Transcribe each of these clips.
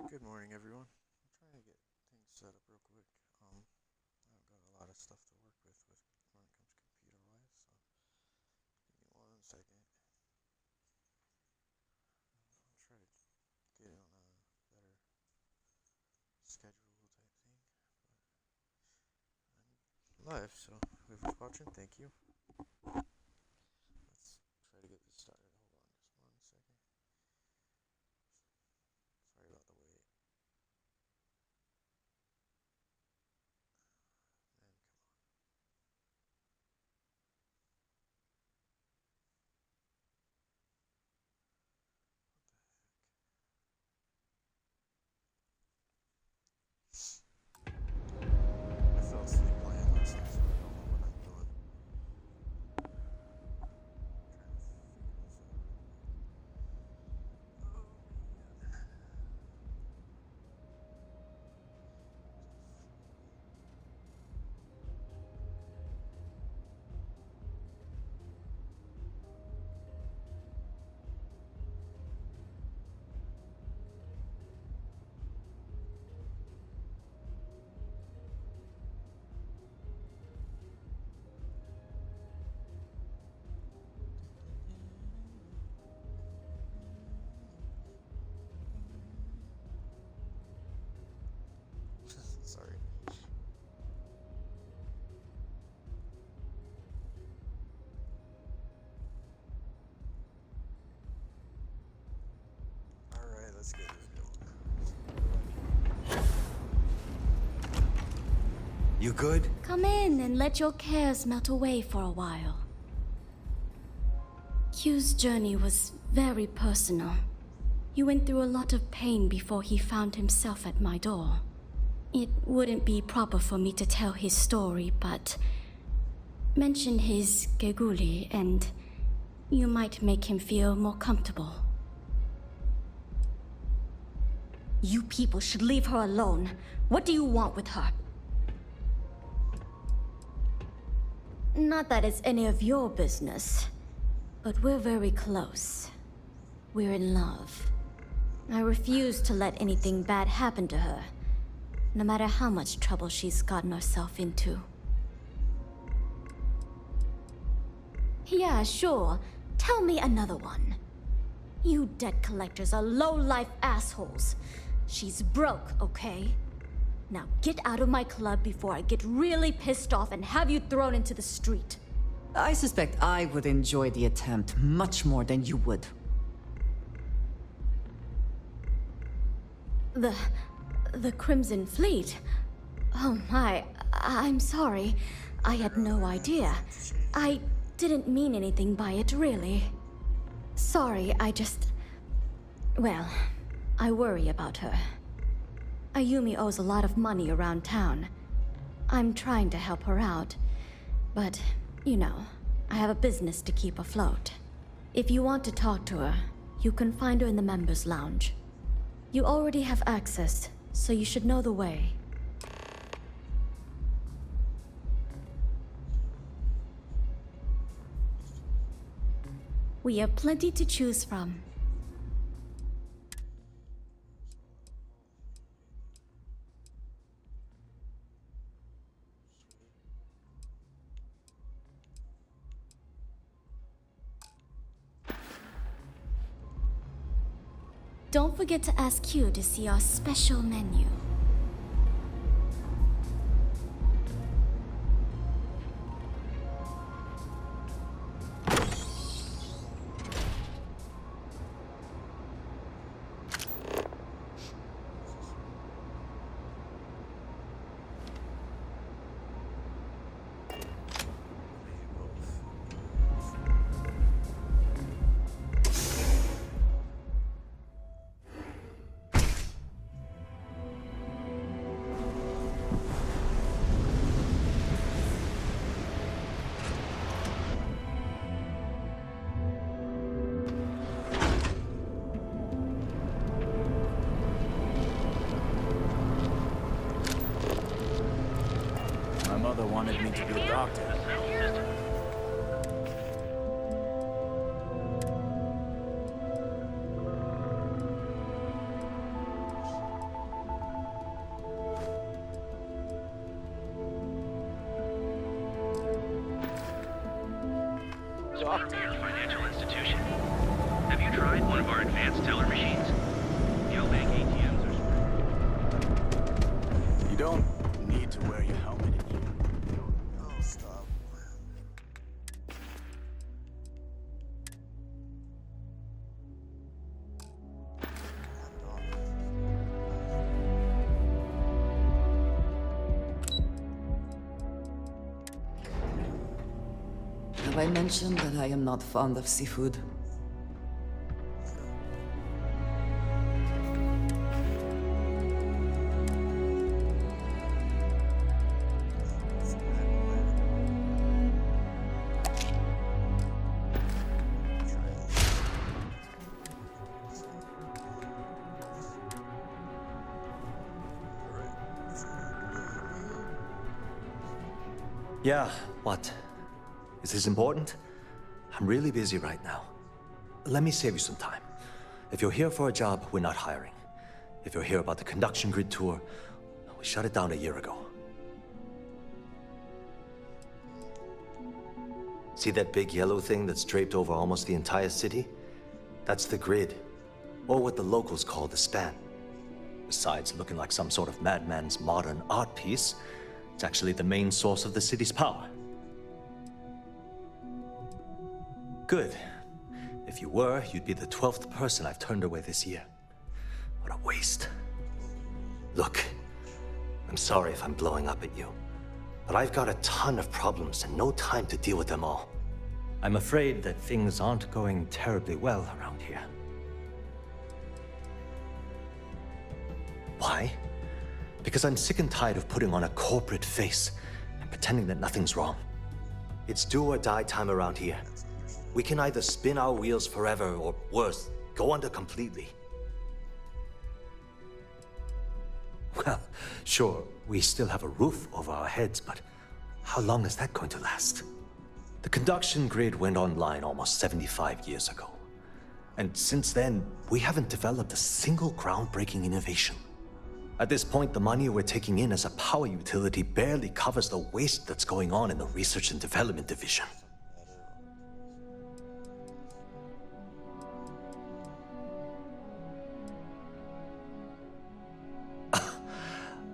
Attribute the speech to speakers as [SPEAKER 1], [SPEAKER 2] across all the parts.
[SPEAKER 1] Good morning, everyone. I'm trying to get things set up real quick. I've got a lot of stuff to work with when it comes computer-wise, so give me 1 second. I'll try to get on a better schedule type thing. But I'm live, so whoever's watching, thank you. Let's try to get this started. Hold on just 1 second. Sorry about the wait. Man, come on. I fell asleep playing last night, so I don't know what I'm doing. Trying to figure this out real quick. Oh man. Sorry. Alright, let's get this going.
[SPEAKER 2] You good?
[SPEAKER 3] Come in and let your cares melt away for a while. Q's journey was very personal. He went through a lot of pain before he found himself at my door. It wouldn't be proper for me to tell his story, but mention his geguli and you might make him feel more comfortable.
[SPEAKER 4] You people should leave her alone. What do you want with her?
[SPEAKER 3] Not that it's any of your business, but we're very close. We're in love. I refuse to let anything bad happen to her, no matter how much trouble she's gotten herself into.
[SPEAKER 4] Yeah, sure. Tell me another one. You debt collectors are low-life assholes. She's broke, okay? Now get out of my club before I get really pissed off and have you thrown into the street.
[SPEAKER 5] I suspect I would enjoy the attempt much more than you would.
[SPEAKER 3] The Crimson Fleet? Oh my, I'm sorry. I had no idea. I didn't mean anything by it, really. Sorry, well, I worry about her. Ayumi owes a lot of money around town. I'm trying to help her out, but, you know, I have a business to keep afloat. If you want to talk to her, you can find her in the members' lounge. You already have access, so you should know the way. We have plenty to choose from. Don't forget to ask Q to see our special menu.
[SPEAKER 2] My mother wanted me to be a doctor.
[SPEAKER 6] Financial institution. Have you tried one of our advanced teller machines? Bank ATMs are...
[SPEAKER 2] You don't need to wear your helmet in here.
[SPEAKER 1] Oh, stop.
[SPEAKER 5] Have I mentioned that I am not fond of seafood?
[SPEAKER 7] Yeah, what? Is this important? I'm really busy right now. Let me save you some time. If you're here for a job, we're not hiring. If you're here about the conduction grid tour, we shut it down a year ago. See that big yellow thing that's draped over almost the entire city? That's the grid, or what the locals call the span. Besides looking like some sort of madman's modern art piece, it's actually the main source of the city's power. Good. If you were, you'd be the 12th person I've turned away this year. What a waste. Look, I'm sorry if I'm blowing up at you, but I've got a ton of problems and no time to deal with them all. I'm afraid that things aren't going terribly well around here. Why? Because I'm sick and tired of putting on a corporate face and pretending that nothing's wrong. It's do or die time around here. We can either spin our wheels forever or worse, go under completely. Well, sure, we still have a roof over our heads, but how long is that going to last? The conduction grid went online almost 75 years ago. And since then, we haven't developed a single groundbreaking innovation. At this point, the money we're taking in as a power utility barely covers the waste that's going on in the research and development division.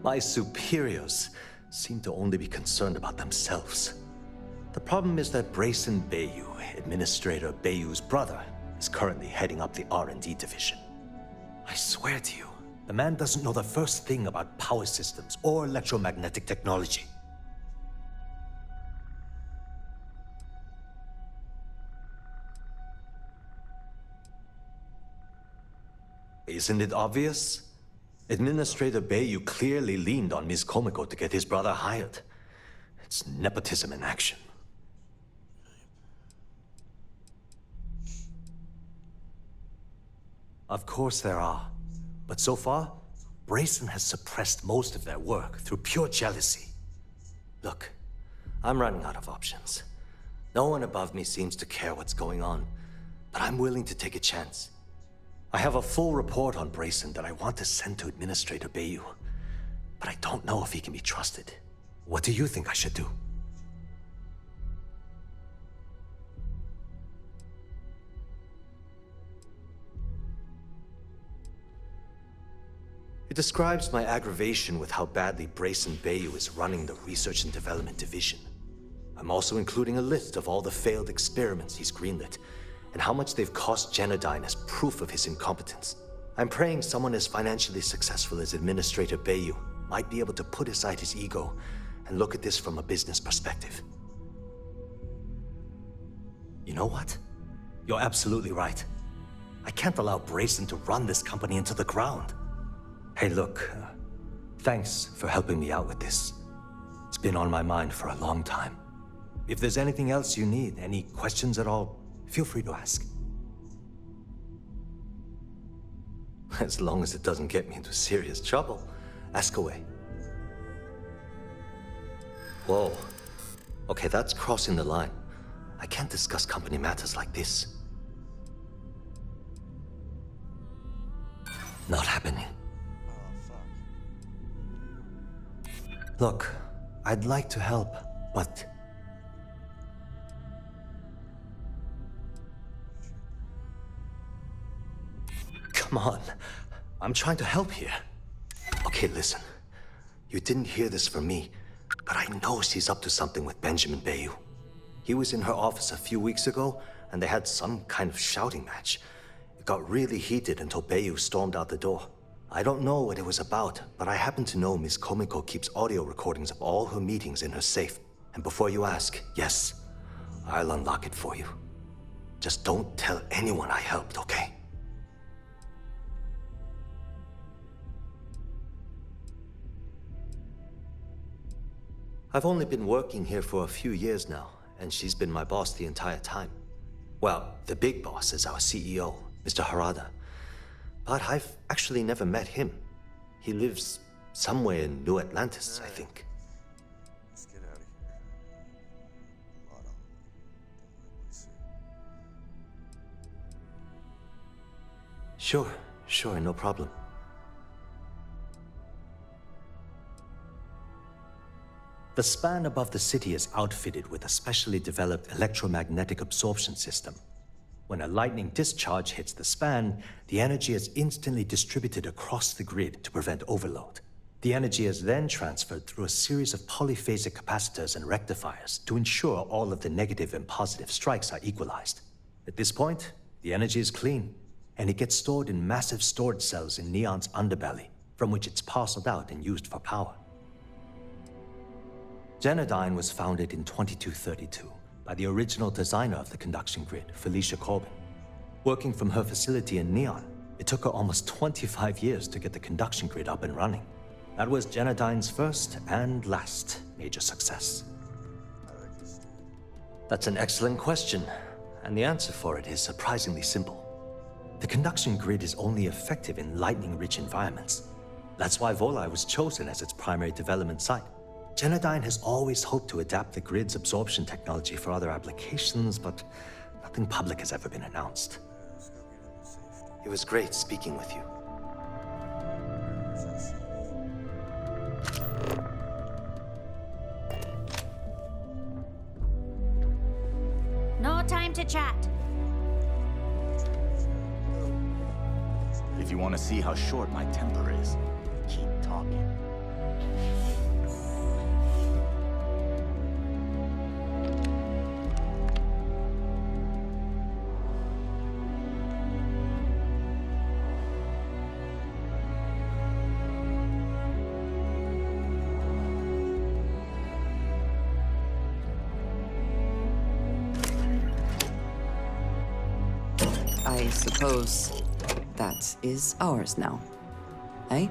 [SPEAKER 7] My superiors seem to only be concerned about themselves. The problem is that Brayson Bayou, Administrator Bayou's brother, is currently heading up the R&D division. I swear to you, the man doesn't know the first thing about power systems or electromagnetic technology. Isn't it obvious? Administrator Bayou clearly leaned on Ms. Komiko to get his brother hired. It's nepotism in action. Of course there are. But so far, Brayson has suppressed most of their work through pure jealousy. Look, I'm running out of options. No one above me seems to care what's going on, but I'm willing to take a chance. I have a full report on Brayson that I want to send to Administrator Bayou, but I don't know if he can be trusted. What do you think I should do? It describes my aggravation with how badly Brayson Bayou is running the Research and Development Division. I'm also including a list of all the failed experiments he's greenlit, and how much they've cost Genodyne as proof of his incompetence. I'm praying someone as financially successful as Administrator Bayou might be able to put aside his ego and look at this from a business perspective. You know what? You're absolutely right. I can't allow Brayson to run this company into the ground. Hey, look, thanks for helping me out with this. It's been on my mind for a long time. If there's anything else you need, any questions at all, feel free to ask. As long as it doesn't get me into serious trouble, ask away. Whoa. Okay, that's crossing the line. I can't discuss company matters like this. Not happening. Look, I'd like to help, but come on. I'm trying to help here. Okay, listen. You didn't hear this from me, but I know she's up to something with Benjamin Bayou. He was in her office a few weeks ago, and they had some kind of shouting match. It got really heated until Bayou stormed out the door. I don't know what it was about, but I happen to know Miss Komiko keeps audio recordings of all her meetings in her safe. And before you ask, yes, I'll unlock it for you. Just don't tell anyone I helped, okay? I've only been working here for a few years now, and she's been my boss the entire time. Well, the big boss is our CEO, Mr. Harada. But I've actually never met him. He lives somewhere in New Atlantis, I think.
[SPEAKER 1] Let's get out of here. A lot on me. Let's see.
[SPEAKER 7] Sure, no problem. The span above the city is outfitted with a specially developed electromagnetic absorption system. When a lightning discharge hits the span, the energy is instantly distributed across the grid to prevent overload. The energy is then transferred through a series of polyphasic capacitors and rectifiers to ensure all of the negative and positive strikes are equalized. At this point, the energy is clean, and it gets stored in massive storage cells in Neon's underbelly, from which it's parceled out and used for power. Genodyne was founded in 2232 by the original designer of the conduction grid, Felicia Corbin. Working from her facility in Neon, it took her almost 25 years to get the conduction grid up and running. That was Genodyne's first and last major success. That's an excellent question, and the answer for it is surprisingly simple. The conduction grid is only effective in lightning-rich environments. That's why Volai was chosen as its primary development site. Genodyne has always hoped to adapt the grid's absorption technology for other applications, but nothing public has ever been announced.
[SPEAKER 1] Let's go get in the safe.
[SPEAKER 7] It was great speaking with you.
[SPEAKER 1] Where's that safe?
[SPEAKER 4] No time to chat.
[SPEAKER 2] If you want to see how short my temper is, keep talking.
[SPEAKER 5] I suppose that is ours now. Eh?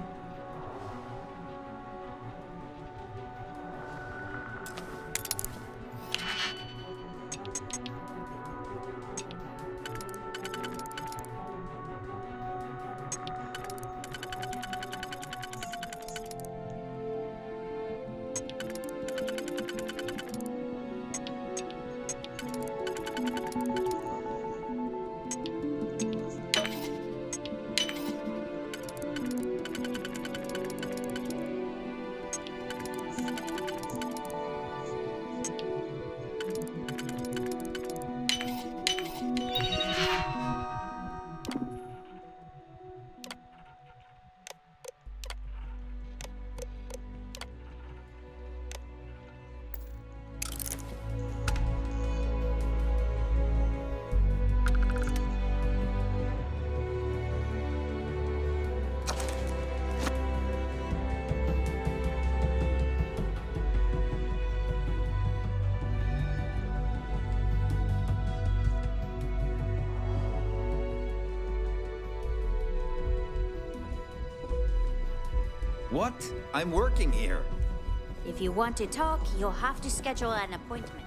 [SPEAKER 8] What? I'm working here.
[SPEAKER 4] If you want to talk, you'll have to schedule an appointment.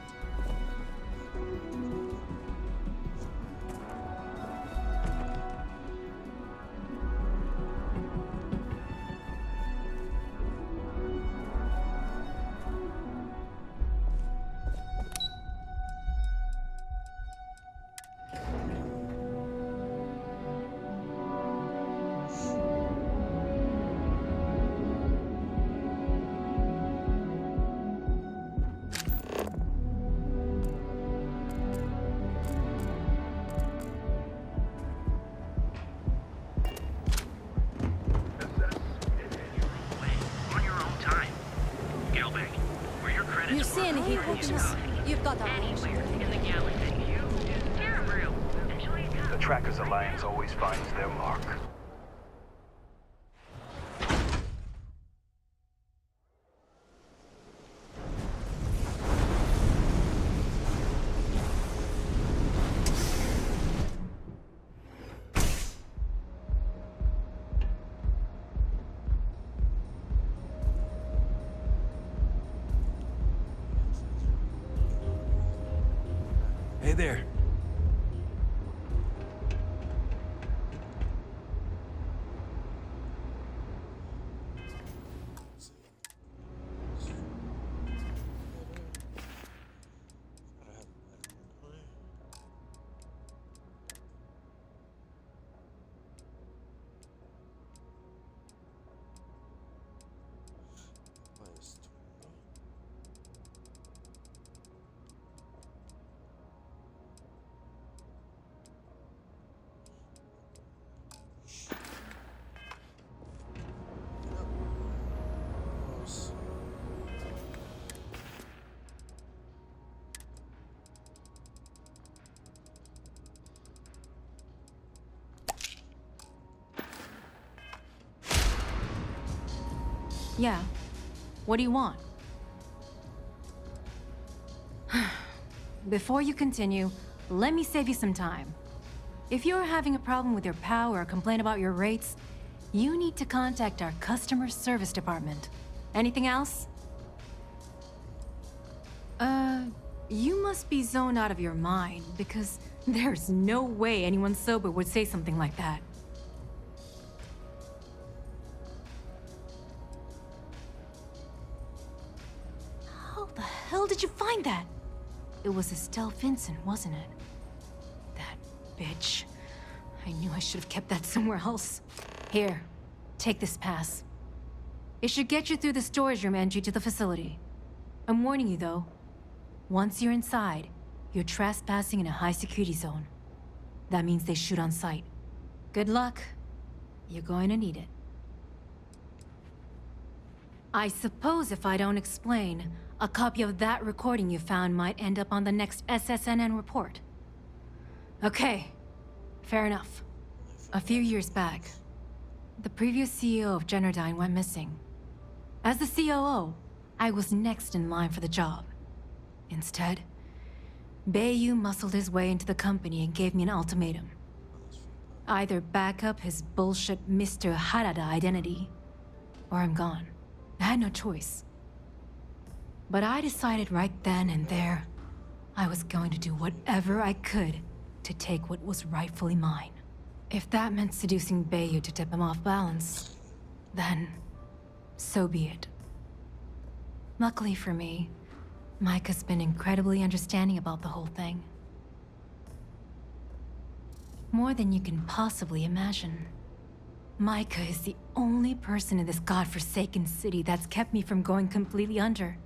[SPEAKER 4] Seeing heat weakness, you've got that
[SPEAKER 6] Anywhere in the galaxy. Terra enjoy your time.
[SPEAKER 2] The Trackers Alliance always finds their mark.
[SPEAKER 8] Hey there.
[SPEAKER 1] Gotta have better inventory. Minus 20. Get up. Close.
[SPEAKER 9] Yeah. What do you want? Before you continue, let me save you some time. If you're having a problem with your POW or a complaint about your rates, you need to contact our customer service department. Anything else? You must be zoned out of your mind, because there's no way anyone sober would say something like that. How the hell did you find that? It was Estelle Vincent, wasn't it? That bitch. I knew I should have kept that somewhere else. Here, take this pass. It should get you through the storage room entry to the facility. I'm warning you, though. Once you're inside, you're trespassing in a high-security zone. That means they shoot on sight. Good luck. You're going to need it. I suppose if I don't explain, a copy of that recording you found might end up on the next SSNN report. Okay, fair enough. A few years back, the previous CEO of Generdyne went missing. As the COO, I was next in line for the job. Instead, Bayou muscled his way into the company and gave me an ultimatum. Either back up his bullshit Mr. Harada identity, or I'm gone. I had no choice. But I decided right then and there, I was going to do whatever I could to take what was rightfully mine. If that meant seducing Bayou to tip him off balance, then so be it. Luckily for me, Mike has been incredibly understanding about the whole thing. More than you can possibly imagine. Micah is the only person in this godforsaken city that's kept me from going completely under.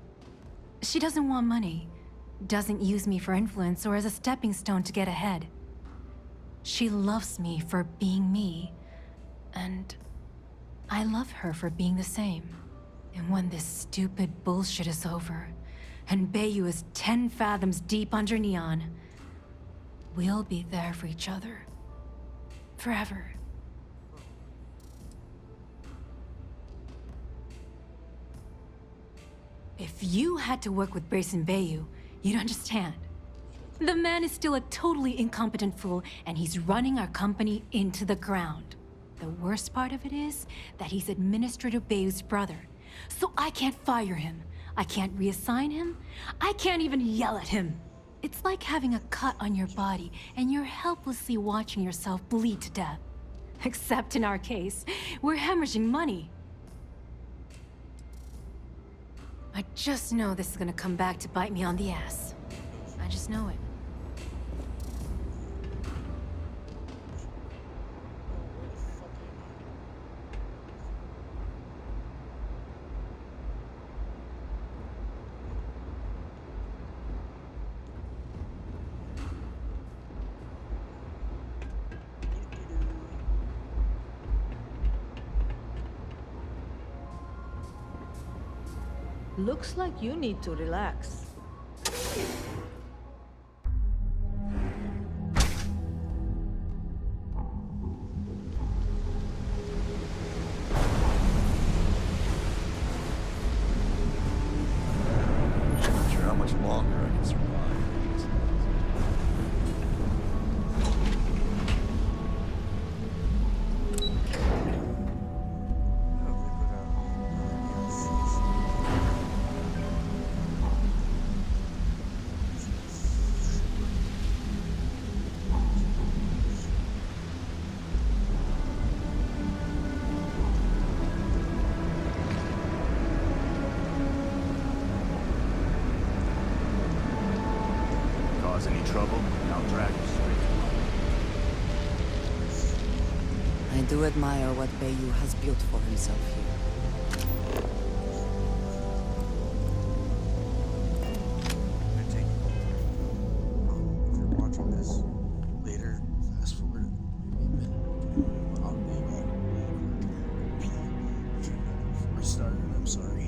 [SPEAKER 9] She doesn't want money, doesn't use me for influence or as a stepping stone to get ahead. She loves me for being me, and I love her for being the same. And when this stupid bullshit is over, and Bayou is 10 fathoms deep under Neon, we'll be there for each other. Forever. If you had to work with Grayson Bayou, you'd understand. The man is still a totally incompetent fool, and he's running our company into the ground. The worst part of it is that he's Administrator Bayou's brother. So I can't fire him. I can't reassign him. I can't even yell at him. It's like having a cut on your body, and you're helplessly watching yourself bleed to death. Except in our case, we're hemorrhaging money. I just know this is gonna come back to bite me on the ass. I just know it.
[SPEAKER 10] Looks like you need to relax.
[SPEAKER 2] Not sure how much longer I can survive.
[SPEAKER 1] I hope they put out other DLCs.
[SPEAKER 2] Cause any trouble, and I'll drag you straight to
[SPEAKER 5] I do admire what Bayou has built for himself here.
[SPEAKER 1] I take it. If you're watching this later, fast forward maybe a minute. Probably about before I started. I'm sorry.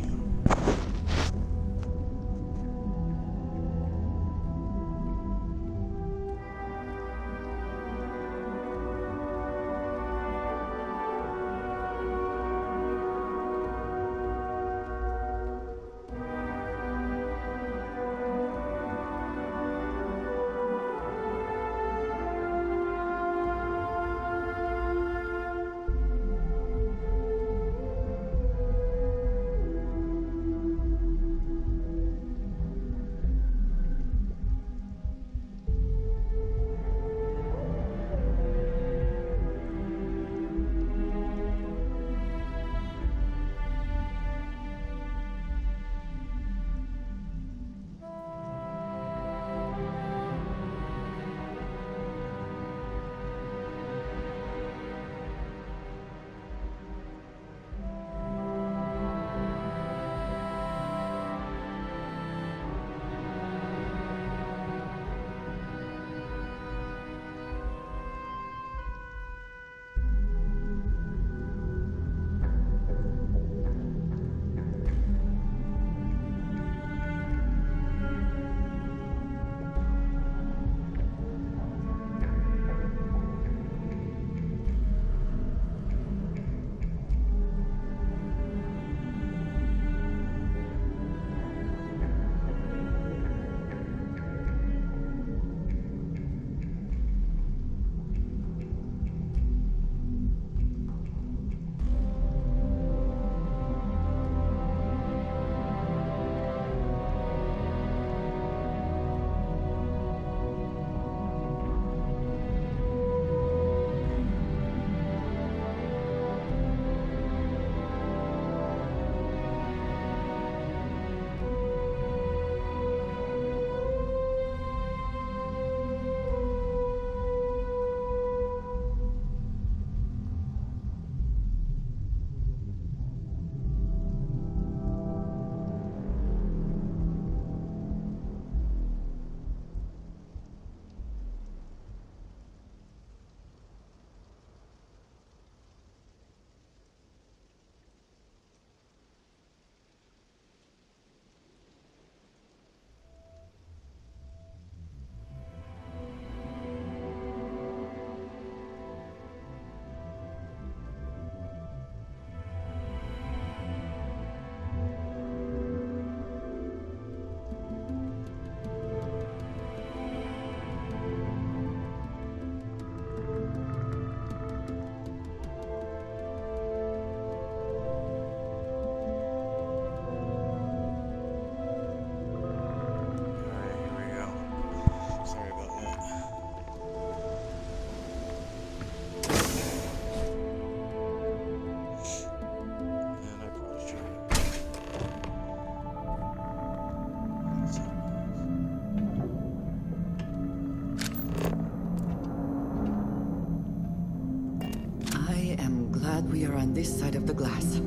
[SPEAKER 5] glad we are on this side of the glass.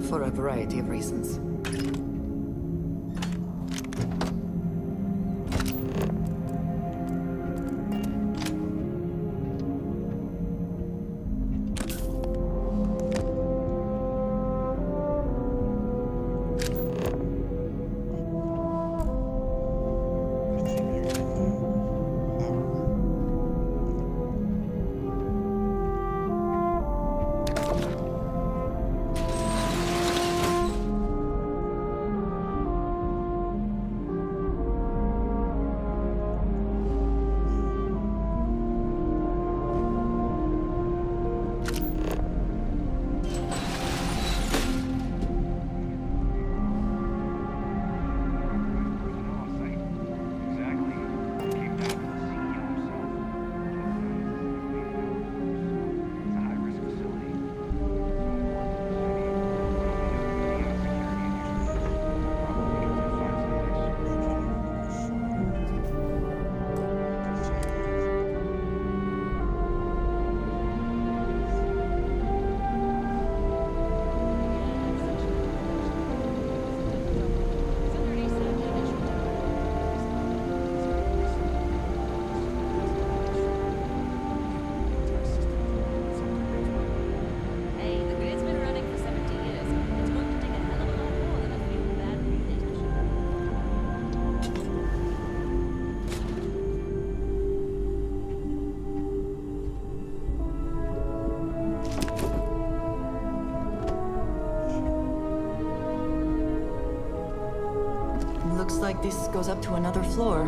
[SPEAKER 5] For a variety of reasons. like this goes up to another floor.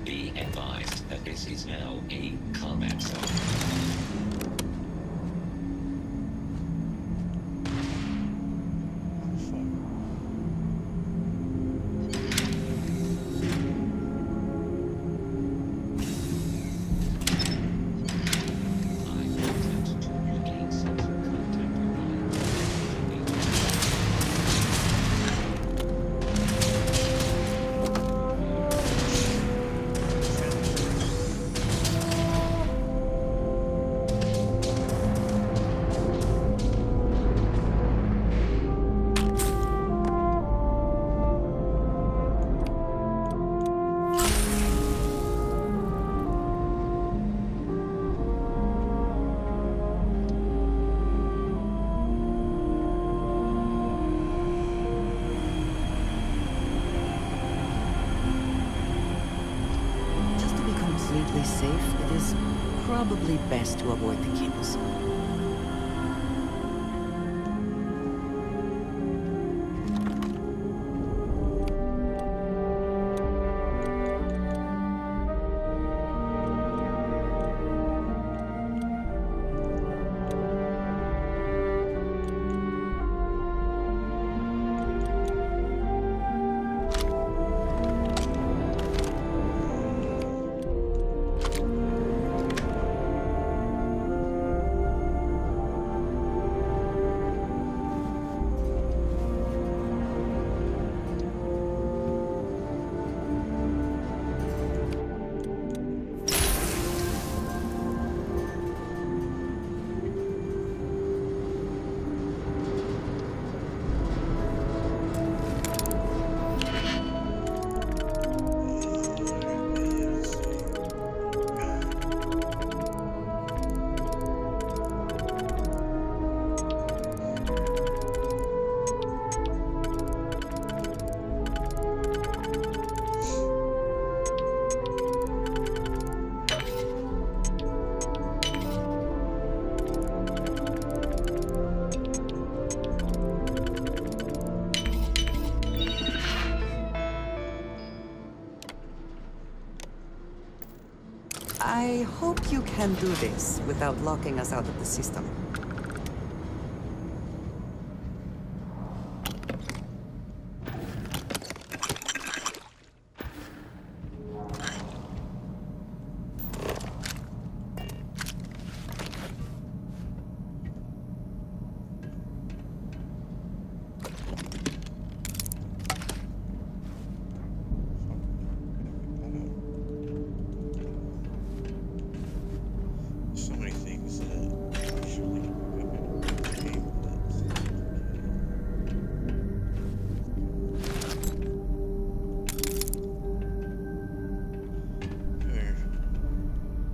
[SPEAKER 11] Be advised that this is now a combat zone.
[SPEAKER 5] Safe, it is probably best to avoid the cables. I hope you can do this without locking us out of the system.
[SPEAKER 1] So many things that I surely can pick up in a game that's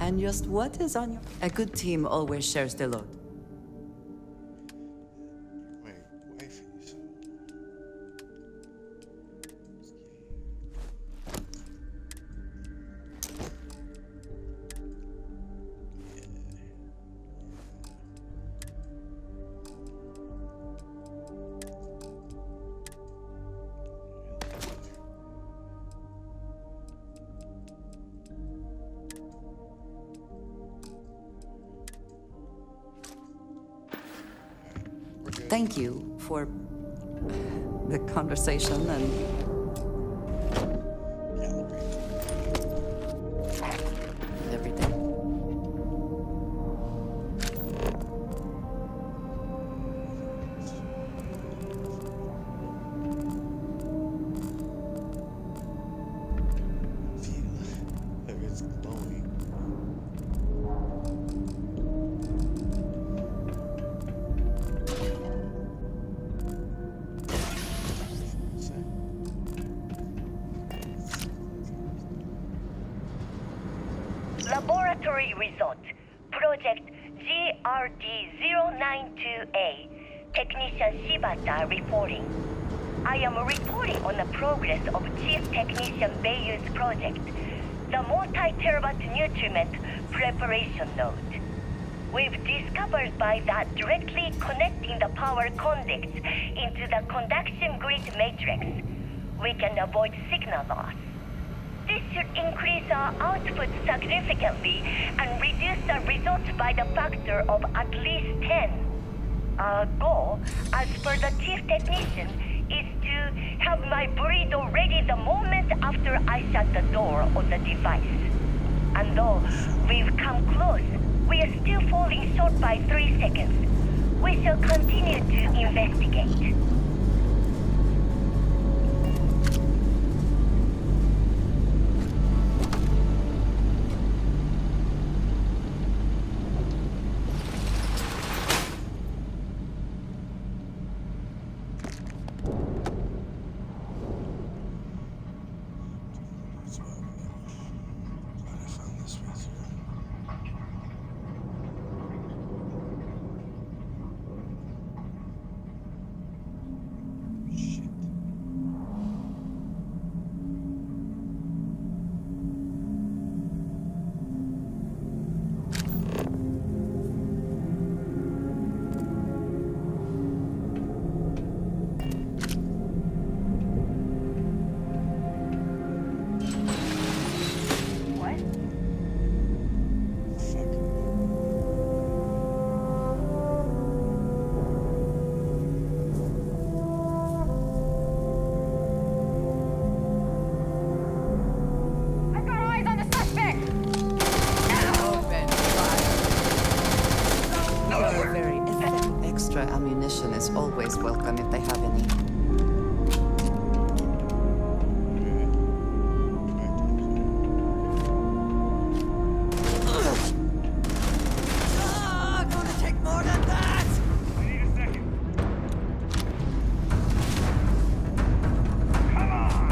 [SPEAKER 5] And just what is on your... A good team always shares the load.
[SPEAKER 1] my wifey's.
[SPEAKER 5] Thank you for the conversation and everything.
[SPEAKER 1] It's glowing.
[SPEAKER 12] Laboratory result. Project GRD-092A. Technician Shibata reporting. I am reporting on the progress of Chief Technician Beiyu's project, the multi-terabyte nutriment preparation node. We've discovered by that directly connecting the power conducts into the conduction grid matrix, we can avoid signal loss. This should increase our output significantly and reduce the results by the factor of at least 10. Our goal, as per the chief technician, is to have my burrito ready the moment after I shut the door on the device. And though we've come close, we are still falling short by 3 seconds. We shall continue to investigate.
[SPEAKER 5] Ammunition is always welcome if they have any.
[SPEAKER 12] Gonna take more than that!
[SPEAKER 6] I need a second. Come on!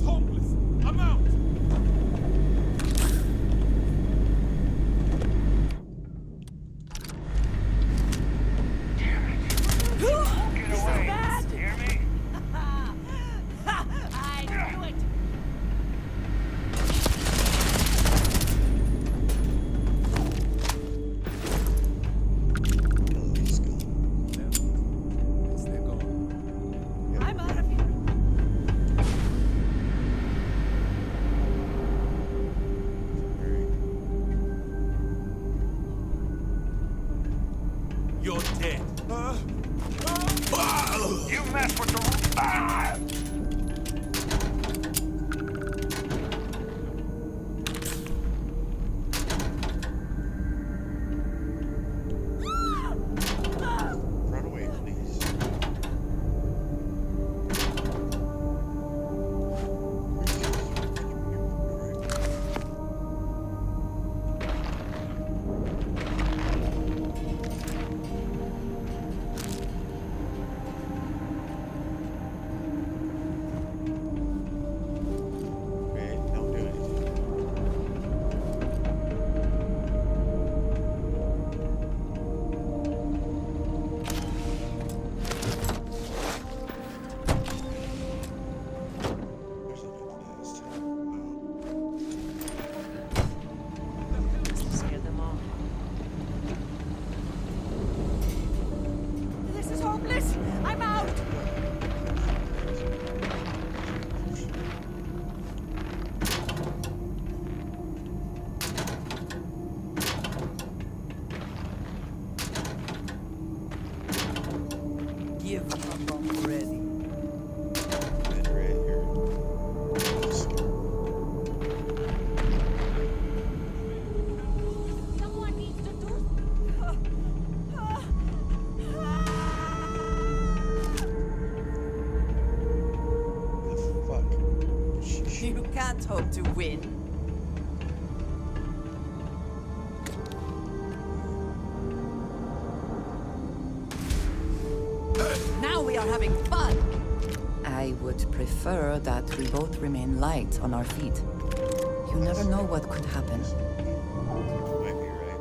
[SPEAKER 2] hopeless. I'm out. You're dead. You mess with the...
[SPEAKER 1] Run away, please. Okay, don't do anything. There's nothing fast.
[SPEAKER 10] Scare them off. This is hopeless. I'm out.
[SPEAKER 5] Give up already.
[SPEAKER 1] Bed right here.
[SPEAKER 10] Someone needs to do.
[SPEAKER 1] The fuck?
[SPEAKER 5] You can't hope to win. Now we are having fun. I would prefer that we both remain light on our feet. You never know what could happen.
[SPEAKER 1] Might be right.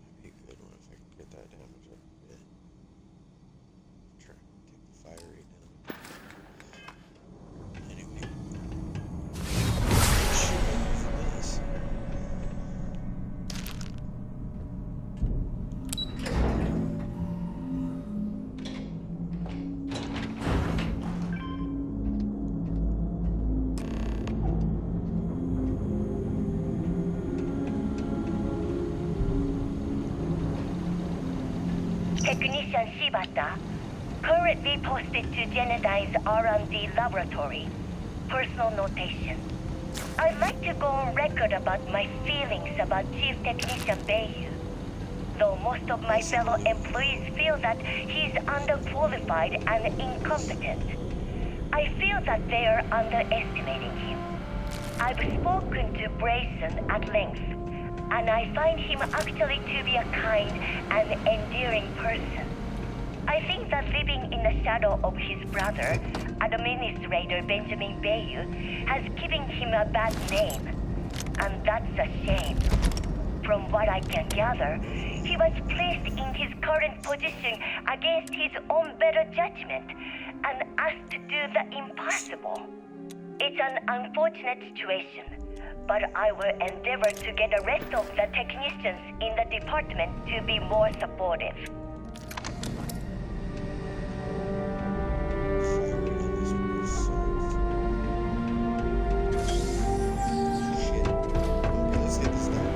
[SPEAKER 1] Might be a good one if I can get that damage up a bit. Try to take the fire rate down. Anyway. Shoot for this.
[SPEAKER 12] Technician Shibata, currently posted to Genedine's R&D laboratory. Personal notation. I'd like to go on record about my feelings about Chief Technician Bayu. Though most of my fellow employees feel that he's underqualified and incompetent, I feel that they are underestimating him. I've spoken to Brayson at length, and I find him actually to be a kind and endearing person. I think that living in the shadow of his brother, Administrator Benjamin Bayu, has given him a bad name, and that's a shame. From what I can gather, he was placed in his current position against his own better judgment and asked to do the impossible. It's an unfortunate situation, but I will endeavor to get the rest of the technicians in the department to be more supportive.
[SPEAKER 1] Fire rate on this one is so... Shit. Okay, let's get this down.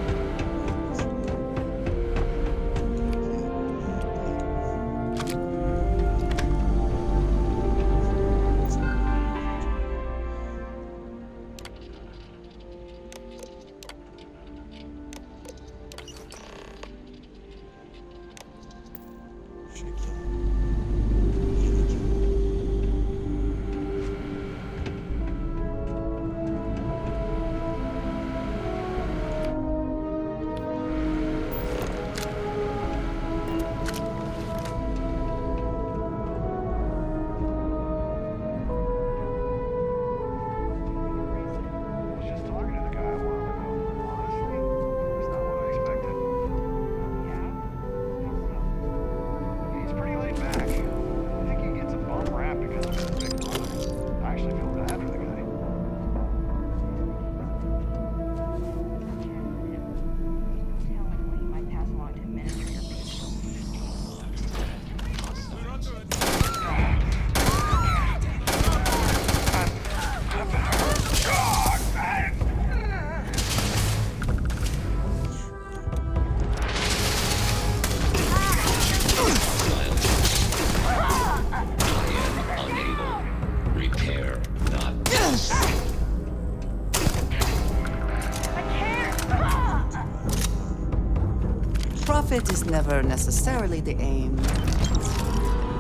[SPEAKER 5] Profit is never necessarily the aim.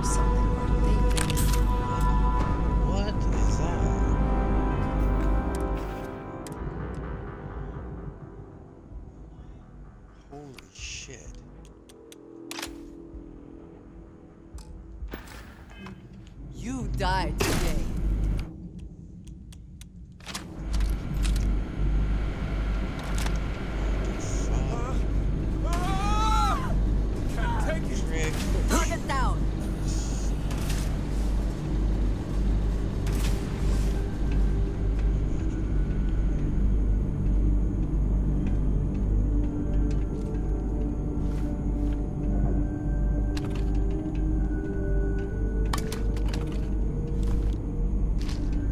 [SPEAKER 5] Something worth thinking.
[SPEAKER 1] What is that? Holy shit.
[SPEAKER 5] You died today. Target down.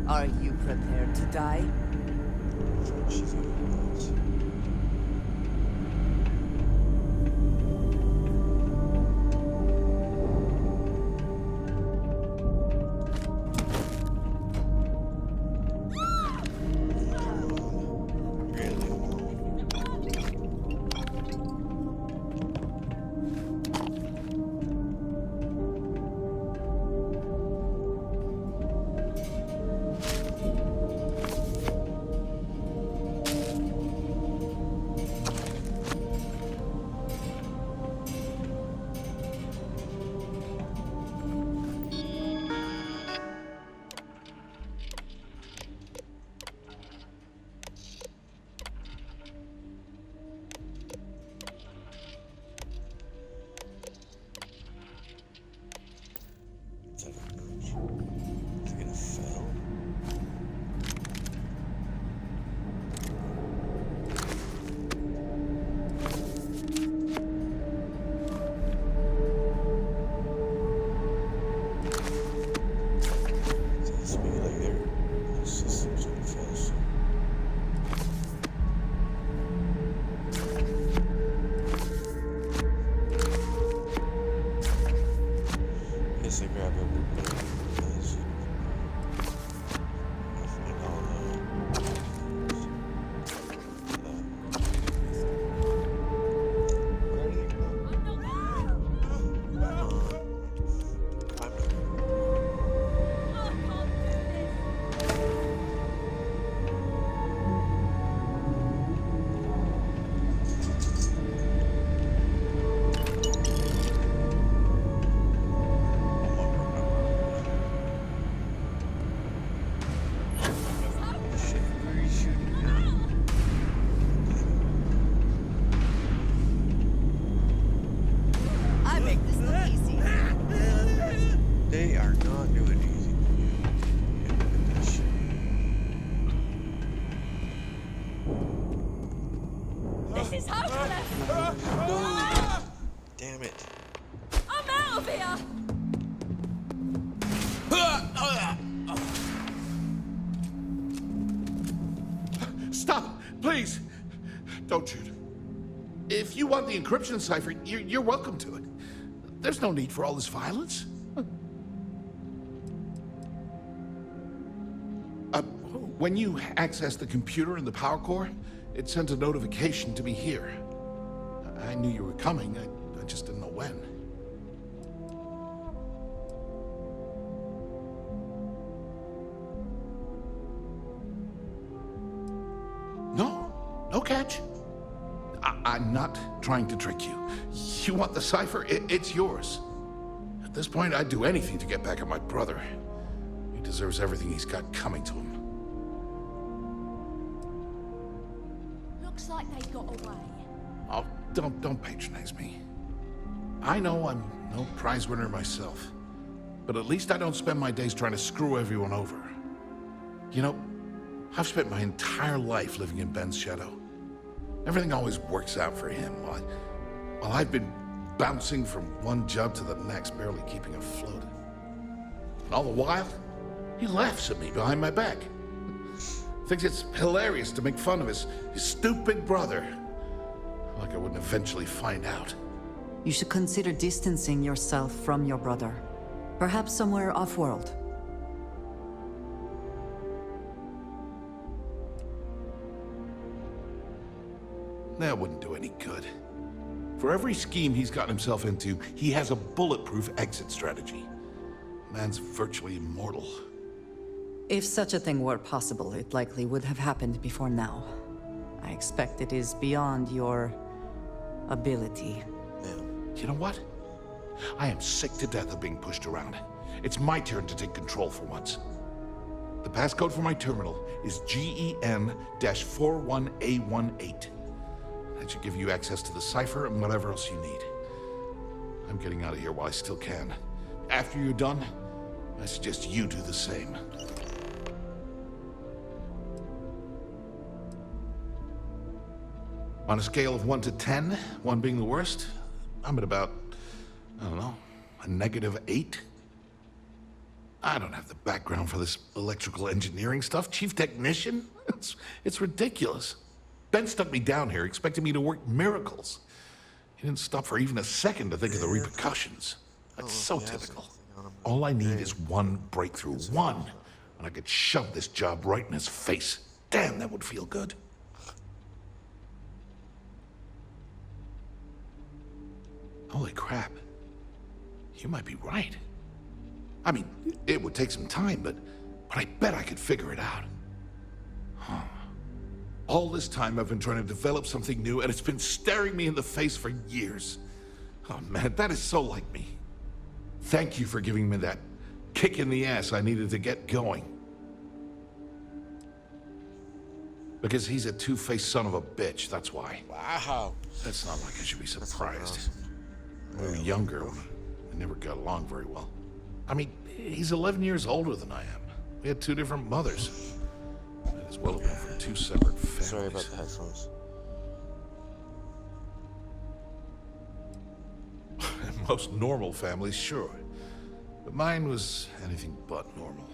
[SPEAKER 5] Are you prepared to die?
[SPEAKER 1] She's nuts. Is that a nudge? Is it gonna fail? Seems to be like their system's gonna fail soon. Guess I grab everybody because I find all the where did it go? I'm not. Shit, where are you shooting now?
[SPEAKER 5] I make this look easy.
[SPEAKER 1] They are not doing easy. Yeah, look at this shit.
[SPEAKER 10] This is hopeless!
[SPEAKER 1] No! Damn it.
[SPEAKER 10] I'm out of here!
[SPEAKER 13] Stop, please. Don't shoot. If you want the encryption cipher, you're welcome to it. There's no need for all this violence. When you access the computer in the power core, it sends a notification to me here. I knew you were coming, I just didn't know when. No catch. I'm not trying to trick you. You want the cipher? It's yours. At this point, I'd do anything to get back at my brother. He deserves everything he's got coming to him.
[SPEAKER 10] Looks like they got away.
[SPEAKER 13] Oh, don't patronize me. I know I'm no prize winner myself, but at least I don't spend my days trying to screw everyone over. You know, I've spent my entire life living in Ben's shadow. Everything always works out for him, while I've been bouncing from one job to the next, barely keeping afloat. And all the while, he laughs at me behind my back. Thinks it's hilarious to make fun of his stupid brother. Like I wouldn't eventually find out.
[SPEAKER 5] You should consider distancing yourself from your brother. Perhaps somewhere off-world.
[SPEAKER 13] That wouldn't do any good. For every scheme he's gotten himself into, he has a bulletproof exit strategy. Man's virtually immortal.
[SPEAKER 5] If such a thing were possible, it likely would have happened before now. I expect it is beyond your ability.
[SPEAKER 13] You know what? I am sick to death of being pushed around. It's my turn to take control for once. The passcode for my terminal is GEN-41A18. That should give you access to the cipher and whatever else you need. I'm getting out of here while I still can. After you're done, I suggest you do the same. On a scale of 1 to 10, 1 being the worst, I'm at about, I don't know, a -8. I don't have the background for this electrical engineering stuff. Chief technician? It's ridiculous. Ben stuck me down here expecting me to work miracles. He didn't stop for even a second to think of the repercussions. That's so typical. All I need is one breakthrough, one, and I could shove this job right in his face. Damn, that would feel good. Holy crap. You might be right. I mean, it would take some time, but I bet I could figure it out. Huh. All this time I've been trying to develop something new, and it's been staring me in the face for years. Oh man, that is so like me. Thank you for giving me that kick in the ass I needed to get going. Because he's a two-faced son of a bitch, that's why.
[SPEAKER 1] Wow.
[SPEAKER 13] That's not like I should be surprised. When we were younger, we never got along very well. I mean, he's 11 years older than I am. We had 2 different mothers. Might as well have been from 2 separate families.
[SPEAKER 1] Sorry about the headphones.
[SPEAKER 13] Most normal families, sure. But mine was anything but normal.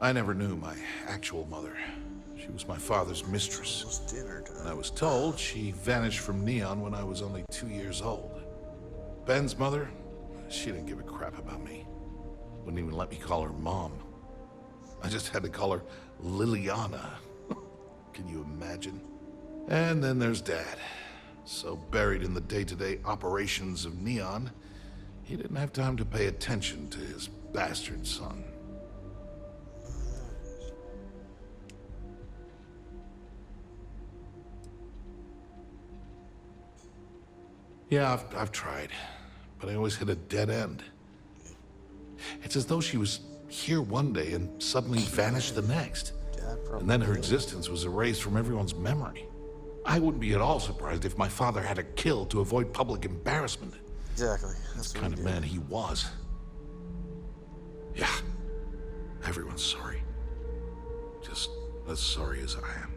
[SPEAKER 13] I never knew my actual mother. She was my father's mistress.
[SPEAKER 1] Almost dinner time.
[SPEAKER 13] And I was told she vanished from Neon when I was only 2 years old. Ben's mother, she didn't give a crap about me. Wouldn't even let me call her mom. I just had to call her Liliana. Can you imagine? And then there's Dad. So buried in the day-to-day operations of Neon, he didn't have time to pay attention to his bastard son. Yeah, I've tried, but I always hit a dead end. It's as though she was here one day and suddenly vanished the next. And then her existence was erased from everyone's memory. I wouldn't be at all surprised if my father had her killed to avoid public embarrassment.
[SPEAKER 1] Exactly.
[SPEAKER 13] That's the kind of man he was. Yeah, everyone's sorry. Just as sorry as I am.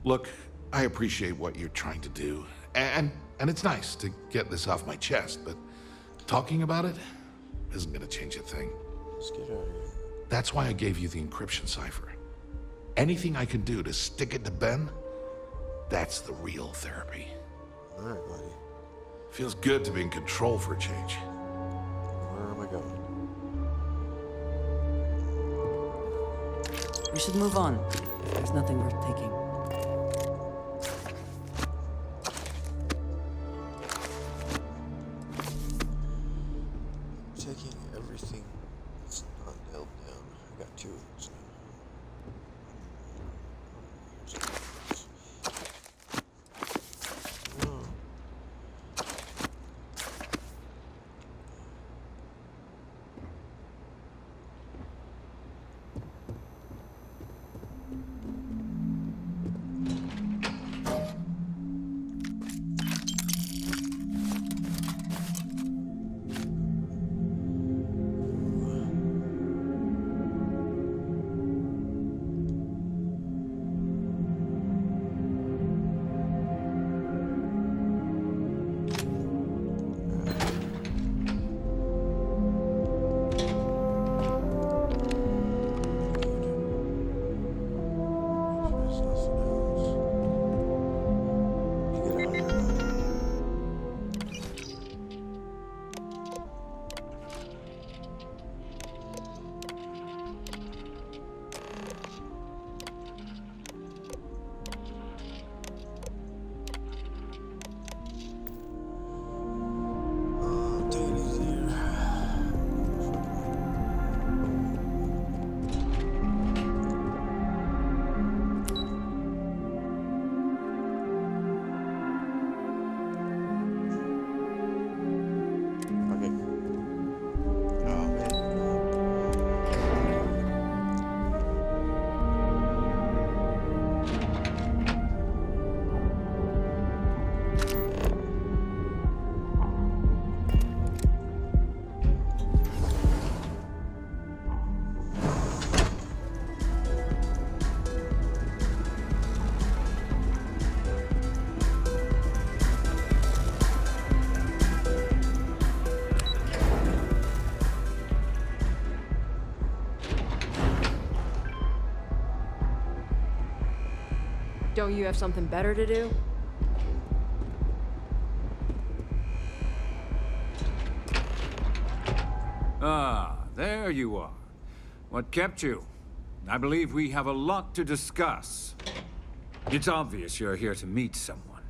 [SPEAKER 13] Look, I appreciate what you're trying to do, and it's nice to get this off my chest, but talking about it isn't gonna change a thing.
[SPEAKER 1] Let's get out of here.
[SPEAKER 13] That's why I gave you the encryption cipher. Anything I can do to stick it to Ben, that's the real therapy.
[SPEAKER 1] All right, buddy.
[SPEAKER 13] Feels good to be in control for a change.
[SPEAKER 1] Where am I going?
[SPEAKER 5] We should move on. There's nothing worth taking.
[SPEAKER 1] Taking everything that's not nailed down. I got 2 of those now.
[SPEAKER 14] Don't you have something better to do?
[SPEAKER 15] Ah, there you are. What kept you? I believe we have a lot to discuss. It's obvious you're here to meet someone.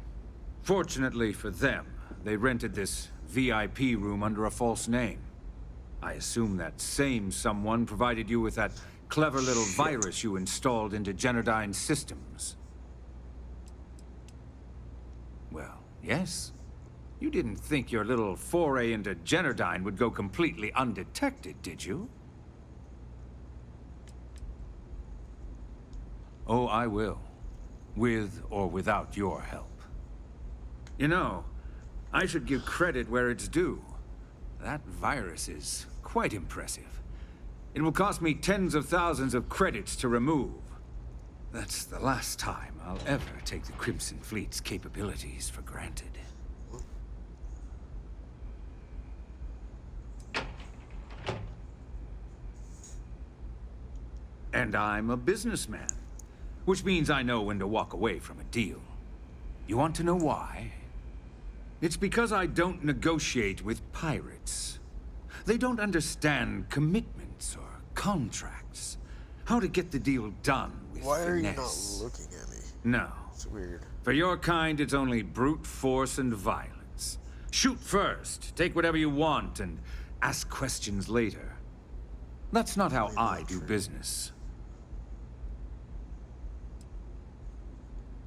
[SPEAKER 15] Fortunately for them, they rented this VIP room under a false name. I assume that same someone provided you with that clever little virus you installed into Genodyne's systems. Well, yes. You didn't think your little foray into Genodyne would go completely undetected, did you? Oh, I will. With or without your help. You know, I should give credit where it's due. That virus is quite impressive. It will cost me tens of thousands of credits to remove. That's the last time I'll ever take the Crimson Fleet's capabilities for granted. And I'm a businessman, which means I know when to walk away from a deal. You want to know why? It's because I don't negotiate with pirates. They don't understand commitments or contracts. How to get the deal done with
[SPEAKER 1] Why are you
[SPEAKER 15] finesse.
[SPEAKER 1] not looking at me?
[SPEAKER 15] No.
[SPEAKER 1] It's weird.
[SPEAKER 15] For your kind, it's only brute force and violence. Shoot first, take whatever you want, and ask questions later. That's not how I do business.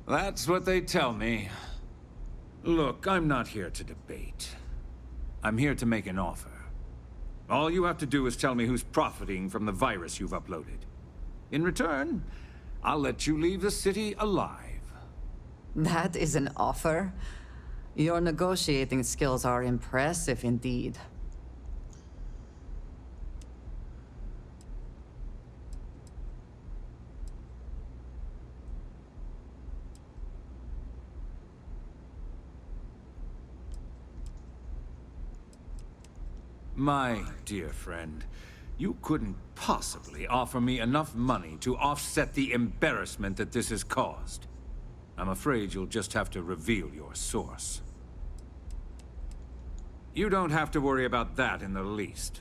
[SPEAKER 15] That's what they tell me. Look, I'm not here to debate. I'm here to make an offer. All you have to do is tell me who's profiting from the virus you've uploaded. In return, I'll let you leave the city alive.
[SPEAKER 5] That is an offer? Your negotiating skills are impressive indeed.
[SPEAKER 15] My dear friend, you couldn't possibly offer me enough money to offset the embarrassment that this has caused. I'm afraid you'll just have to reveal your source. You don't have to worry about that in the least.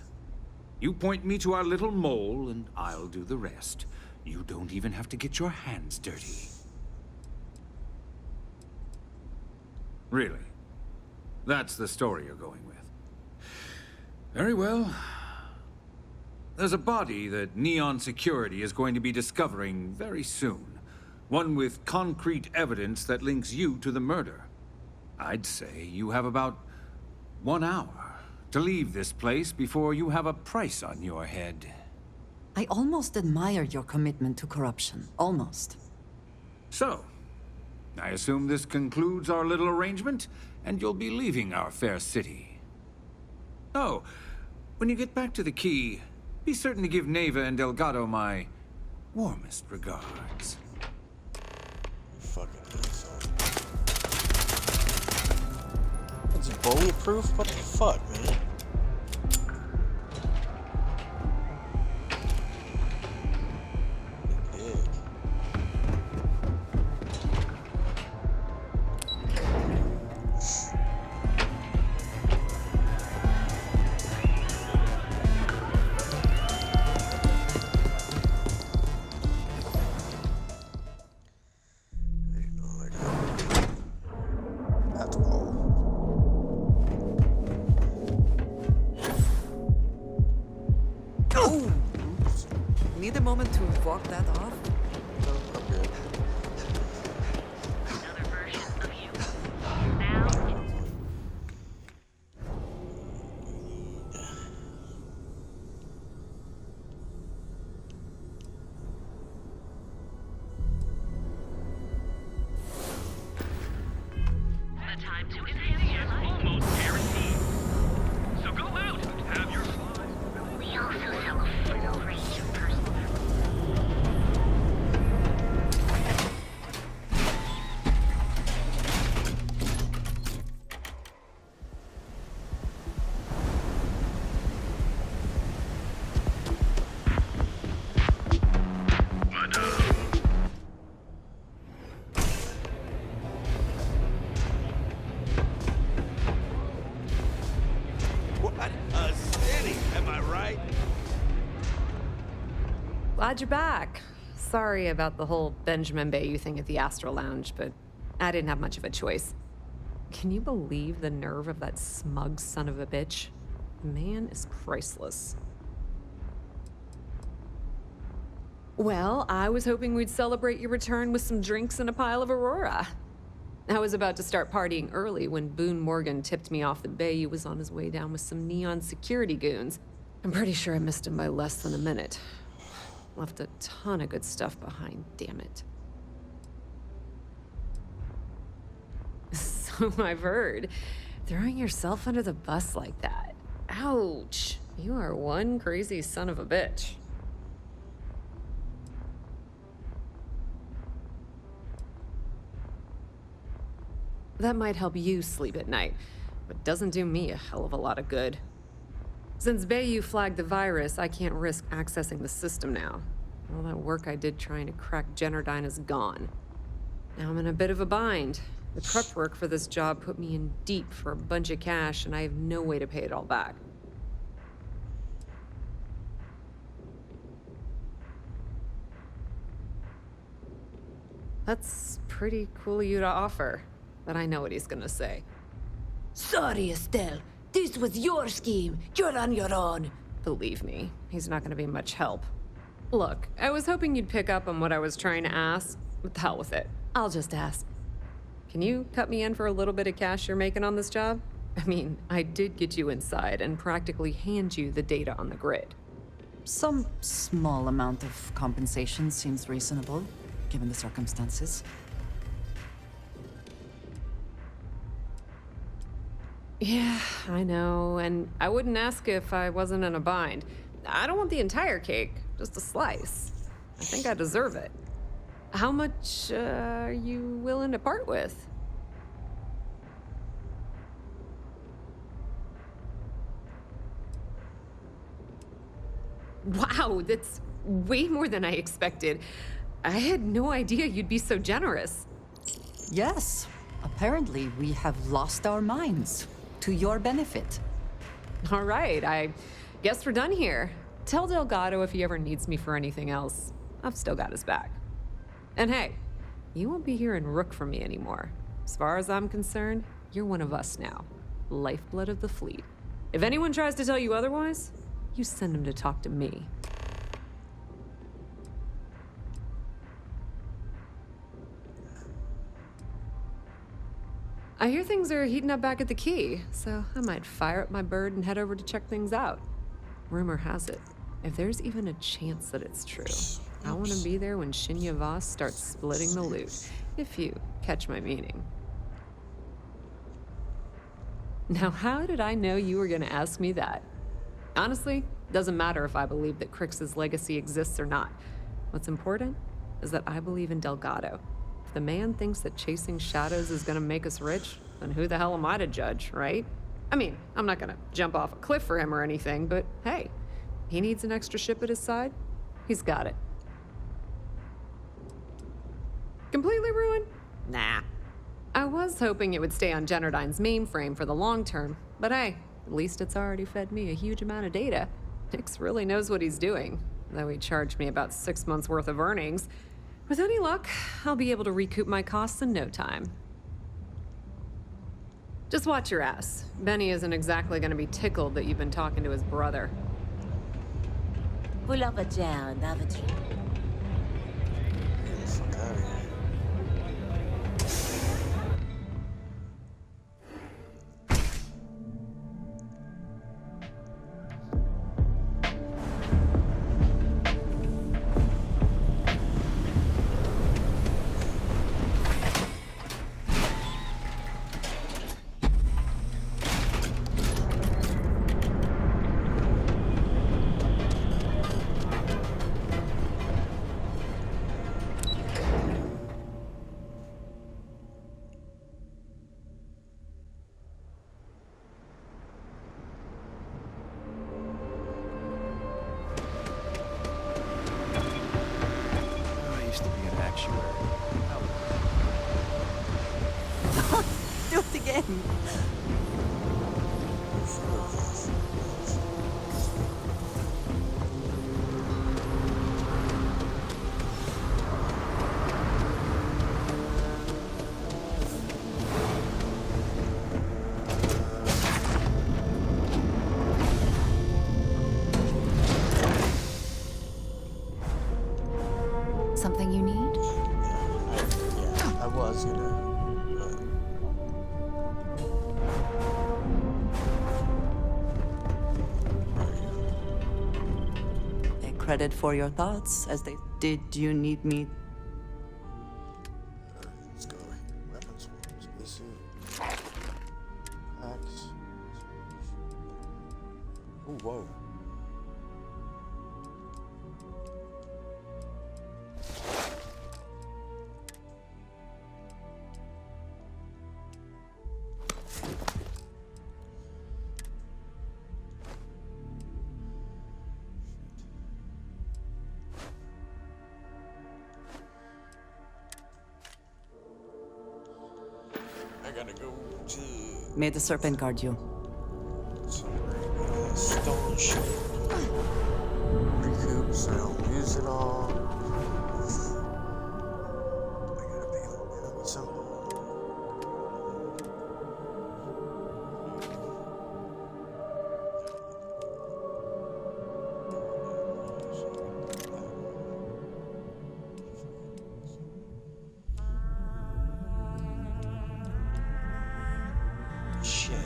[SPEAKER 15] You point me to our little mole, and I'll do the rest. You don't even have to get your hands dirty. Really? That's the story you're going with? Very well. There's a body that Neon Security is going to be discovering very soon. One with concrete evidence that links you to the murder. I'd say you have about 1 hour to leave this place before you have a price on your head.
[SPEAKER 5] I almost admire your commitment to corruption. Almost.
[SPEAKER 15] So, I assume this concludes our little arrangement, and you'll be leaving our fair city. Oh, when you get back to the key, be certain to give Neva and Delgado my warmest regards.
[SPEAKER 1] Fucking asshole. It's bulletproof? What the fuck, man?
[SPEAKER 5] Need a moment to walk that off?
[SPEAKER 6] The time to enhance your life. Almost guaranteed. So go out and have your fun. We also sell a full range of personal
[SPEAKER 14] Glad you're back. Sorry about the whole Benjamin Bayou thing at the Astral Lounge, but I didn't have much of a choice. Can you believe the nerve of that smug son of a bitch? The man is priceless. Well, I was hoping we'd celebrate your return with some drinks and a pile of Aurora. I was about to start partying early when Boone Morgan tipped me off that Bayou was on his way down with some neon security goons. I'm pretty sure I missed him by less than a minute. Left a ton of good stuff behind, damn it. So I've heard. Throwing yourself under the bus like that. Ouch. You are one crazy son of a bitch. That might help you sleep at night, but doesn't do me a hell of a lot of good. Since Bayou flagged the virus, I can't risk accessing the system now. All that work I did trying to crack Generdyne is gone. Now I'm in a bit of a bind. The prep work for this job put me in deep for a bunch of cash, and I have no way to pay it all back. That's pretty cool of you to offer, but I know what he's gonna say.
[SPEAKER 16] Sorry, Estelle. This was your scheme. You're on your own.
[SPEAKER 14] Believe me, he's not gonna be much help. Look, I was hoping you'd pick up on what I was trying to ask. What the hell with it? I'll just ask. Can you cut me in for a little bit of cash you're making on this job? I mean, I did get you inside and practically hand you the data on the grid.
[SPEAKER 5] Some small amount of compensation seems reasonable, given the circumstances.
[SPEAKER 14] Yeah, I know, and I wouldn't ask if I wasn't in a bind. I don't want the entire cake, just a slice. I think I deserve it. How much are you willing to part with? Wow, that's way more than I expected. I had no idea you'd be so generous.
[SPEAKER 5] Yes, apparently we have lost our minds. To your benefit.
[SPEAKER 14] All right, I guess we're done here. Tell Delgado if he ever needs me for anything else. I've still got his back. And hey, you won't be hearing Rook from me anymore. As far as I'm concerned, you're one of us now. Lifeblood of the fleet. If anyone tries to tell you otherwise, you send them to talk to me. I hear things are heating up back at the Key, so I might fire up my bird and head over to check things out. Rumor has it, if there's even a chance that it's true, I want to be there when Shinya Voss starts splitting the loot, if you catch my meaning. Now, how did I know you were going to ask me that? Honestly, doesn't matter if I believe that Crix's legacy exists or not. What's important is that I believe in Delgado. If the man thinks that chasing shadows is gonna make us rich, then who the hell am I to judge, right? I mean, I'm not gonna jump off a cliff for him or anything, but hey, he needs an extra ship at his side, he's got it. Completely ruined? Nah. I was hoping it would stay on Generdyne's mainframe for the long term, but hey, at least it's already fed me a huge amount of data. Nix really knows what he's doing, though he charged me about 6 months worth of earnings. With any luck, I'll be able to recoup my costs in no time. Just watch your ass. Benny isn't exactly gonna be tickled that you've been talking to his brother.
[SPEAKER 16] Pull up a chair and have a drink.
[SPEAKER 1] Get the fuck out of here.
[SPEAKER 5] credit for your thoughts, as they did. You need me?
[SPEAKER 1] Let's go. Weapons, spacesuit, axe. Oh, whoa. I gotta go to
[SPEAKER 5] May the serpent guard you.
[SPEAKER 1] stone shit. Recoup so I don't lose it all. I gotta pick up enemy symbol. Shit.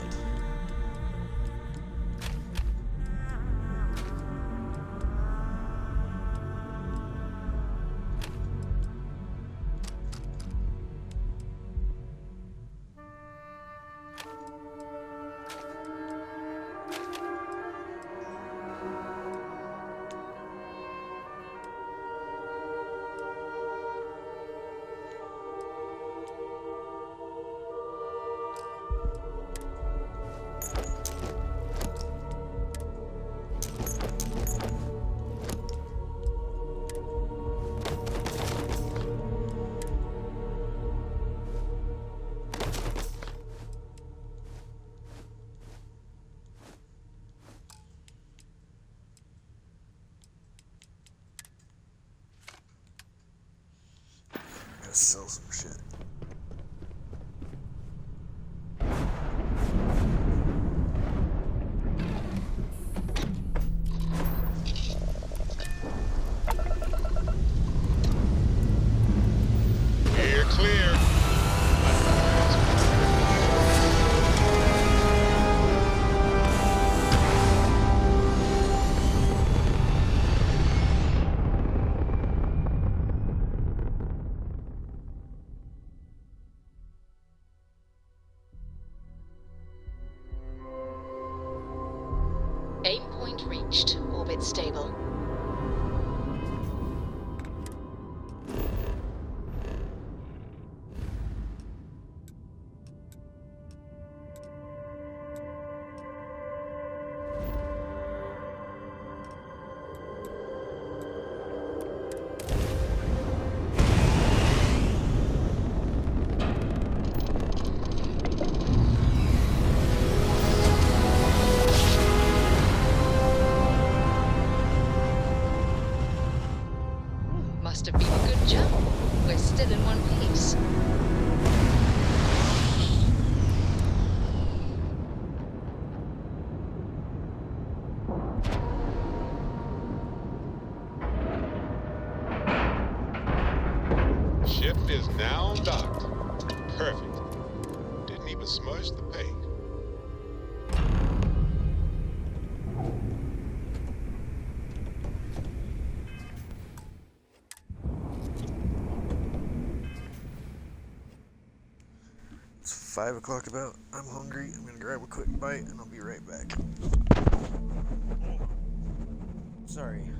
[SPEAKER 1] Gotta sell some shit.
[SPEAKER 17] You're clear.
[SPEAKER 18] Aim point reached. Orbit stable. Must have been a good jump. We're still in one piece.
[SPEAKER 17] Ship is now docked. Perfect. Didn't even smudge the paint.
[SPEAKER 1] It's 5 o'clock about. I'm hungry. I'm gonna grab a quick bite and I'll be right back. Sorry.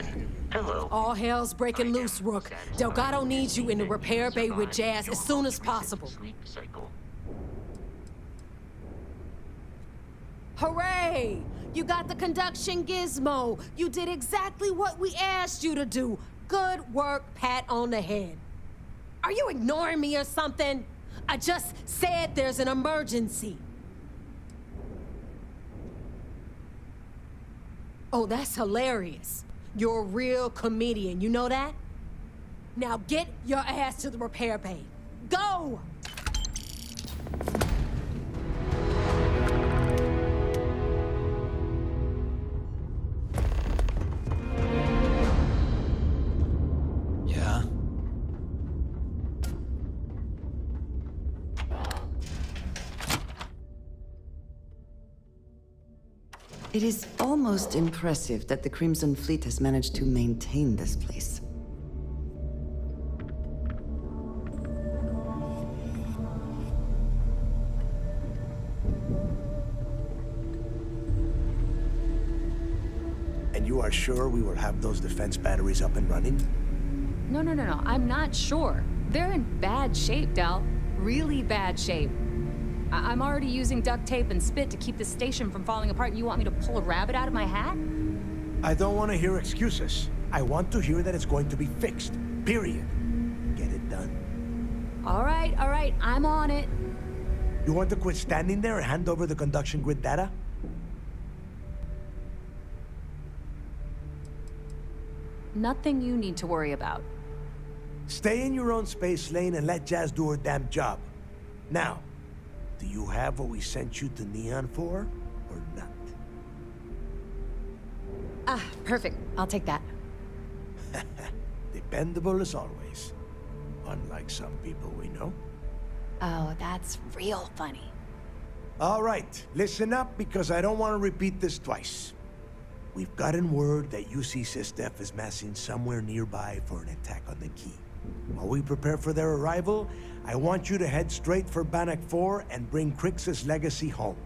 [SPEAKER 11] Captain. Hello.
[SPEAKER 16] All hell's breaking loose, Rook. Delgado needs you in the repair bay with Jazz as soon as possible.
[SPEAKER 11] Sleep cycle.
[SPEAKER 16] Hooray! You got the conduction gizmo. You did exactly what we asked you to do. Good work, pat on the head. Are you ignoring me or something? I just said there's an emergency. Oh, that's hilarious. You're a real comedian, you know that? Now get your ass to the repair bay. Go!
[SPEAKER 8] Yeah?
[SPEAKER 5] It is almost impressive that the Crimson Fleet has managed to maintain this place.
[SPEAKER 19] And you are sure we will have those defense batteries up and running?
[SPEAKER 14] No. I'm not sure. They're in bad shape, Del. Really bad shape. I'm already using duct tape and spit to keep the station from falling apart, and you want me to pull a rabbit out of my hat?
[SPEAKER 19] I don't want to hear excuses. I want to hear that it's going to be fixed. Period. Get it done.
[SPEAKER 14] All right. I'm on it.
[SPEAKER 19] You want to quit standing there and hand over the conduction grid data?
[SPEAKER 14] Nothing you need to worry about.
[SPEAKER 19] Stay in your own space lane and let Jazz do her damn job. Now, do you have what we sent you to Neon for, or not?
[SPEAKER 14] Ah, perfect. I'll take that.
[SPEAKER 19] Dependable as always. Unlike some people we know.
[SPEAKER 14] Oh, that's real funny.
[SPEAKER 19] All right, listen up because I don't want to repeat this twice. We've gotten word that UC Systef is massing somewhere nearby for an attack on the key. While we prepare for their arrival, I want you to head straight for Bannock 4 and bring Crix's legacy home.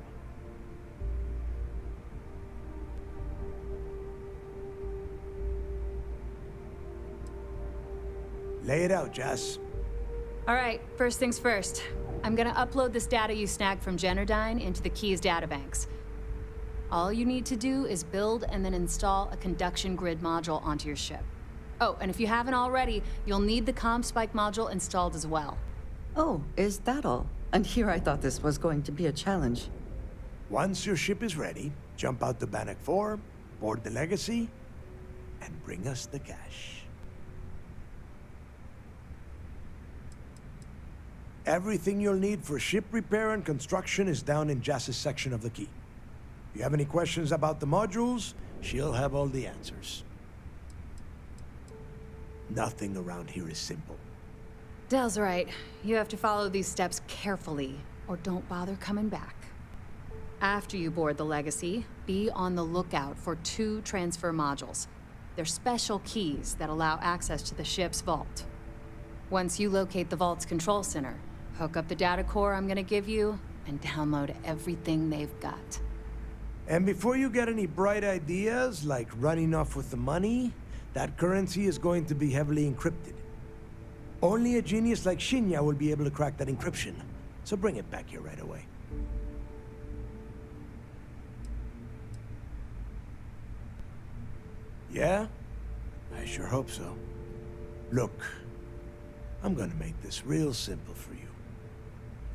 [SPEAKER 19] Lay it out, Jess.
[SPEAKER 14] All right, first things first. I'm gonna upload this data you snagged from Generdyne into the Key's databanks. All you need to do is build and then install a conduction grid module onto your ship. Oh, and if you haven't already, you'll need the comm spike module installed as well.
[SPEAKER 5] Oh, is that all? And here I thought this was going to be a challenge.
[SPEAKER 19] Once your ship is ready, jump out to Bannock 4, board the legacy, and bring us the cash. Everything you'll need for ship repair and construction is down in Jass's section of the Key. If you have any questions about the modules, she'll have all the answers. Nothing around here is simple.
[SPEAKER 14] Del's right. You have to follow these steps carefully, or don't bother coming back. After you board the Legacy, be on the lookout for 2 transfer modules. They're special keys that allow access to the ship's vault. Once you locate the vault's control center, hook up the data core I'm gonna give you, and download everything they've got.
[SPEAKER 19] And before you get any bright ideas, like running off with the money, that currency is going to be heavily encrypted. Only a genius like Shinya will be able to crack that encryption, so bring it back here right away. Yeah? I sure hope so. Look, I'm gonna make this real simple for you.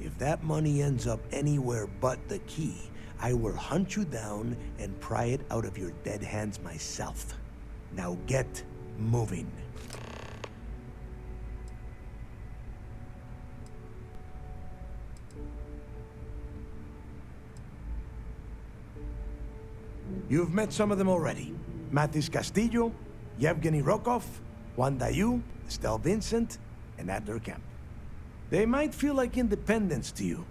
[SPEAKER 19] If that money ends up anywhere but the Key, I will hunt you down and pry it out of your dead hands myself. Now get moving. You've met some of them already. Mathis Castillo, Yevgeny Rokov, Juan Dayu, Estelle Vincent, and Adler Kemp. They might feel like independents to you,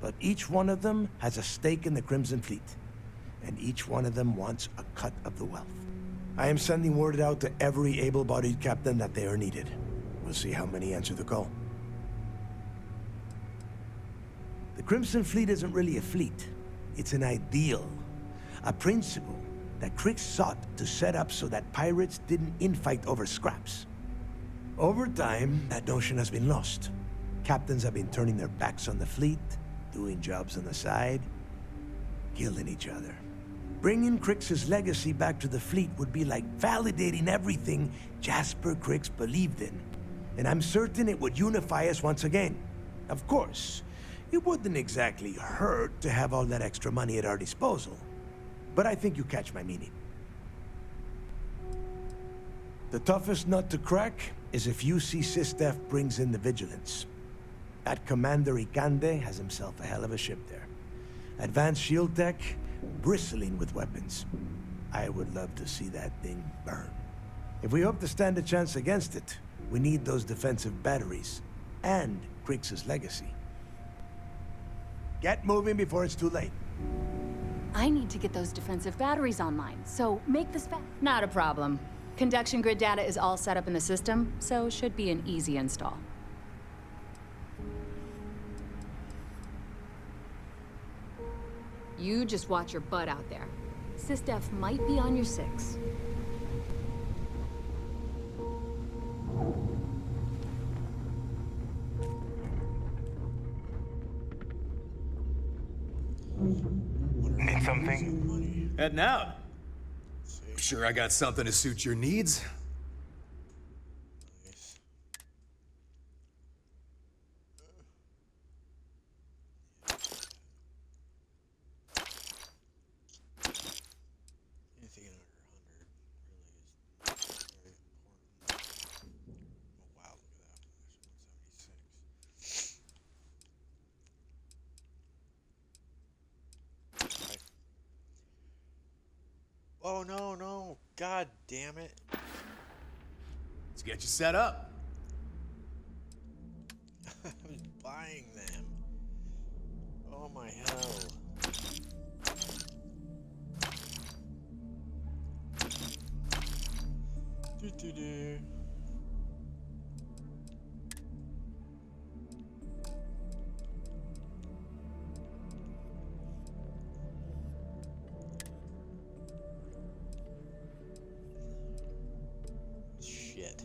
[SPEAKER 19] but each one of them has a stake in the Crimson Fleet, and each one of them wants a cut of the wealth. I am sending word out to every able-bodied captain that they are needed. We'll see how many answer the call. The Crimson Fleet isn't really a fleet. It's an ideal, a principle, that Crix sought to set up so that pirates didn't infight over scraps. Over time, that notion has been lost. Captains have been turning their backs on the fleet, doing jobs on the side, killing each other. Bringing Crix's legacy back to the fleet would be like validating everything Jasper Crix believed in. And I'm certain it would unify us once again. Of course, it wouldn't exactly hurt to have all that extra money at our disposal. But I think you catch my meaning. The toughest nut to crack is if UC Sistef brings in the Vigilance. That Commander Ikande has himself a hell of a ship there. Advanced shield tech, bristling with weapons. I would love to see that thing burn. If we hope to stand a chance against it, we need those defensive batteries and Crix's legacy. Get moving before it's too late.
[SPEAKER 18] I need to get those defensive batteries online, so make this fast.
[SPEAKER 20] Not a problem. Conduction grid data is all set up in the system, so it should be an easy install. You just watch your butt out there. Sistef might be on your 6.
[SPEAKER 2] Need something?
[SPEAKER 8] Heading out. Sure I got something to suit your needs?
[SPEAKER 1] Anything under 100 really is very important. Oh wow, look at that. There's 176. Right. Oh no, no. God damn it.
[SPEAKER 8] Let's get you set up.
[SPEAKER 1] I was buying them. Oh my hell. Do. Shit.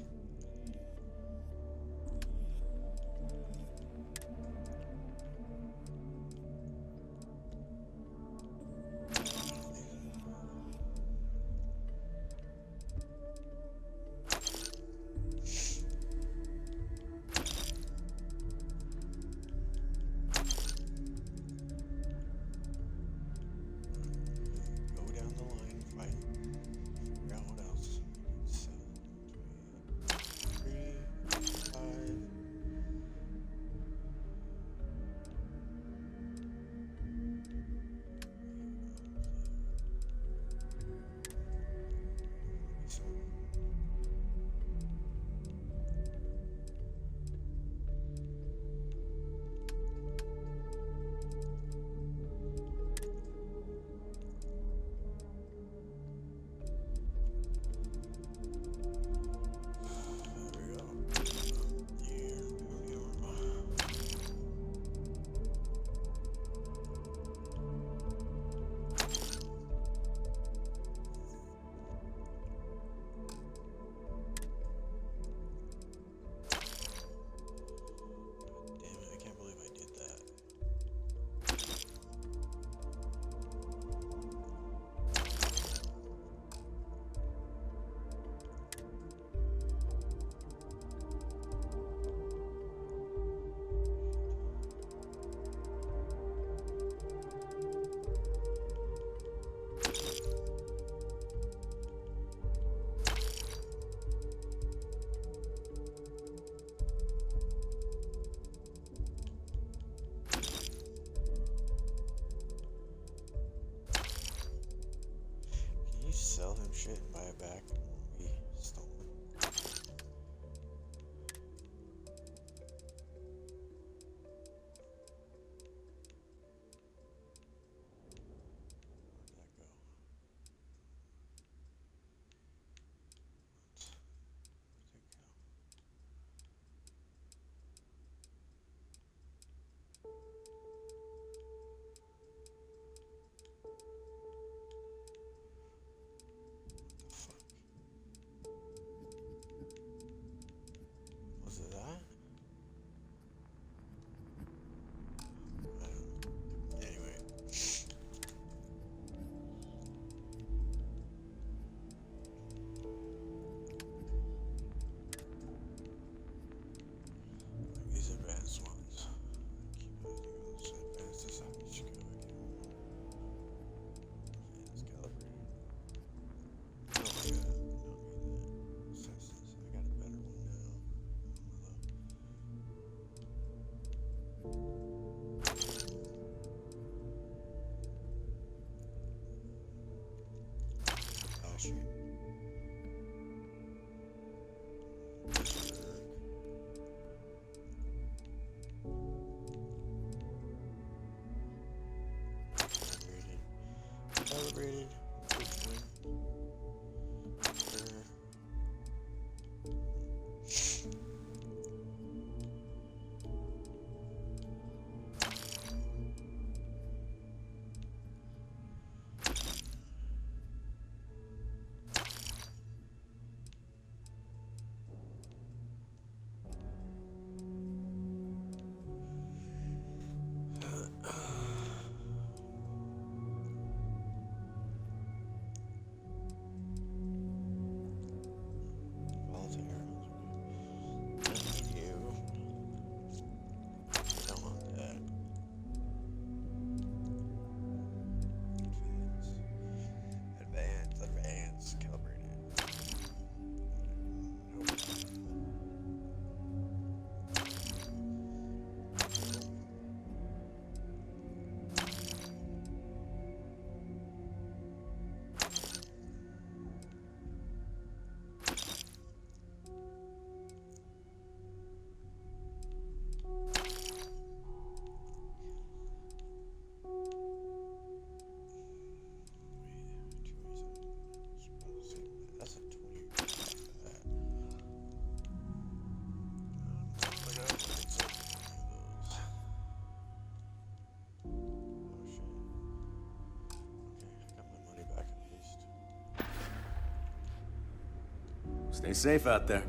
[SPEAKER 8] Stay safe out there.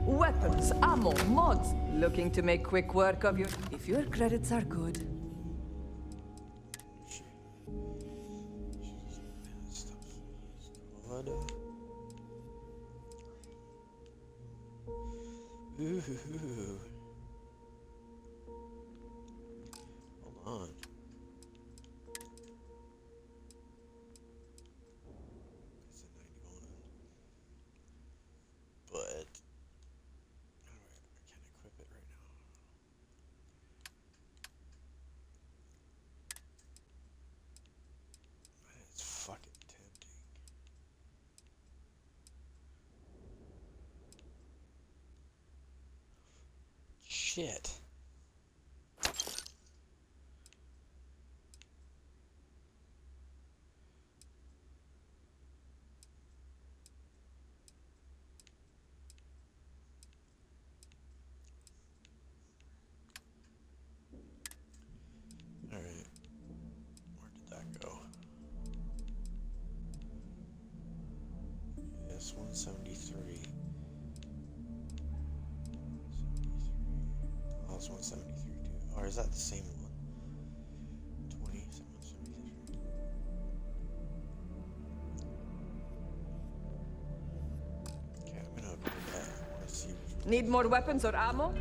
[SPEAKER 5] Weapons, ammo, mods. Looking to make quick work of your... If your credits are good.
[SPEAKER 1] Ooh. Hold on. It's a 91. But I can't equip it right now. It's fucking tempting. Shit. Alright. Where did that go? Yes, 173. Oh, it's 173 too. Or is that the same one? 20, 173. Okay, I'm gonna open that. I wanna see which one.
[SPEAKER 5] Need more weapons or ammo?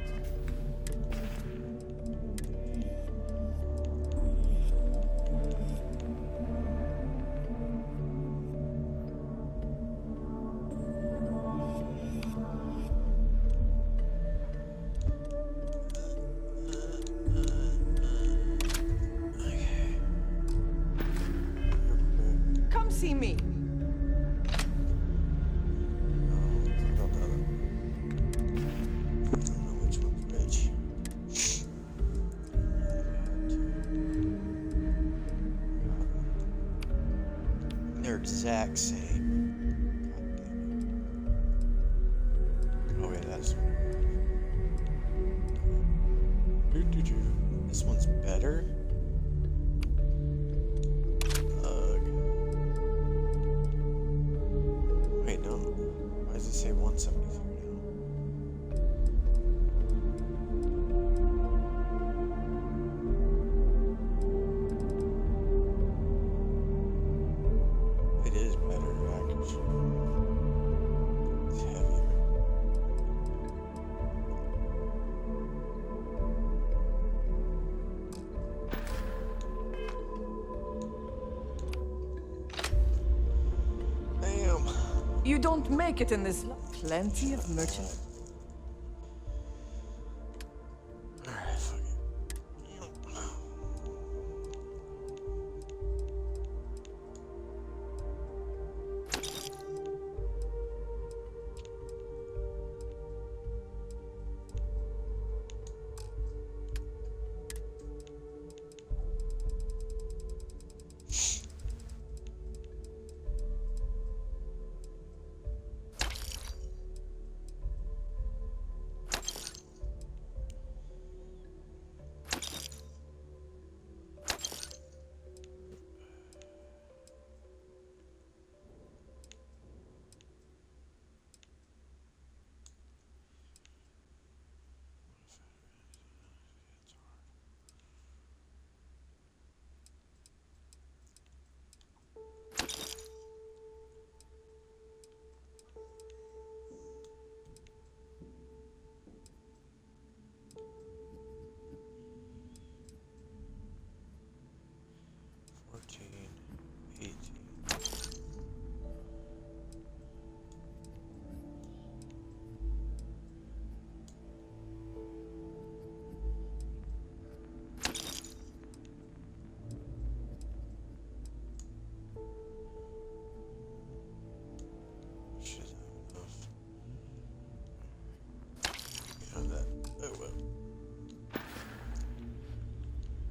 [SPEAKER 5] Come see me.
[SPEAKER 1] They're exact same. Oh wait, that's this one's better. Ugh. Wait, no. Why does it say 173 now? It is better, actually. It's heavier. Damn.
[SPEAKER 5] You don't make it in this... Plenty of merchant...
[SPEAKER 1] Alright, fuck it.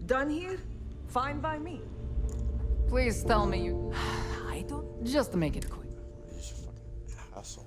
[SPEAKER 5] Done here? Fine by me.
[SPEAKER 20] Please tell me you... I don't... Just to make it quick.
[SPEAKER 1] These fucking assholes.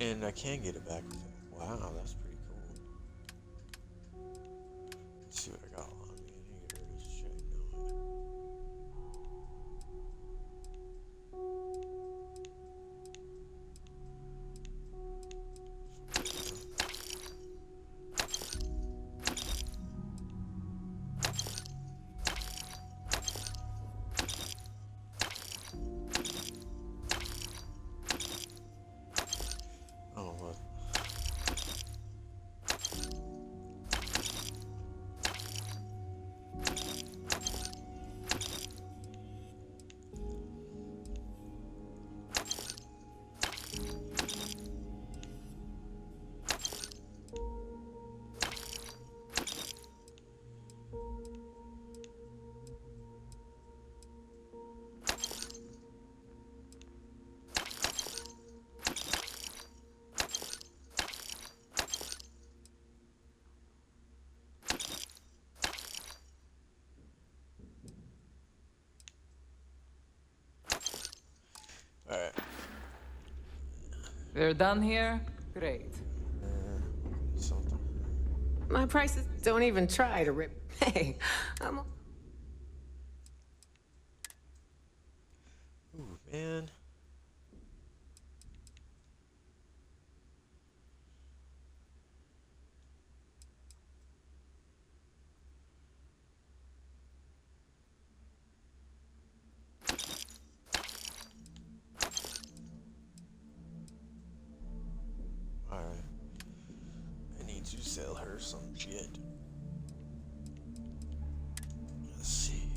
[SPEAKER 1] And I can get it back with it. Wow, that's pretty cool. Let's see what I got on me in here. This shit, oh, what? Alright.
[SPEAKER 5] We're done here? Great.
[SPEAKER 1] Something.
[SPEAKER 16] My prices don't even try to rip. Hey, I'm.
[SPEAKER 1] Ooh, man. Alright. I need to sell her some shit. Let's see.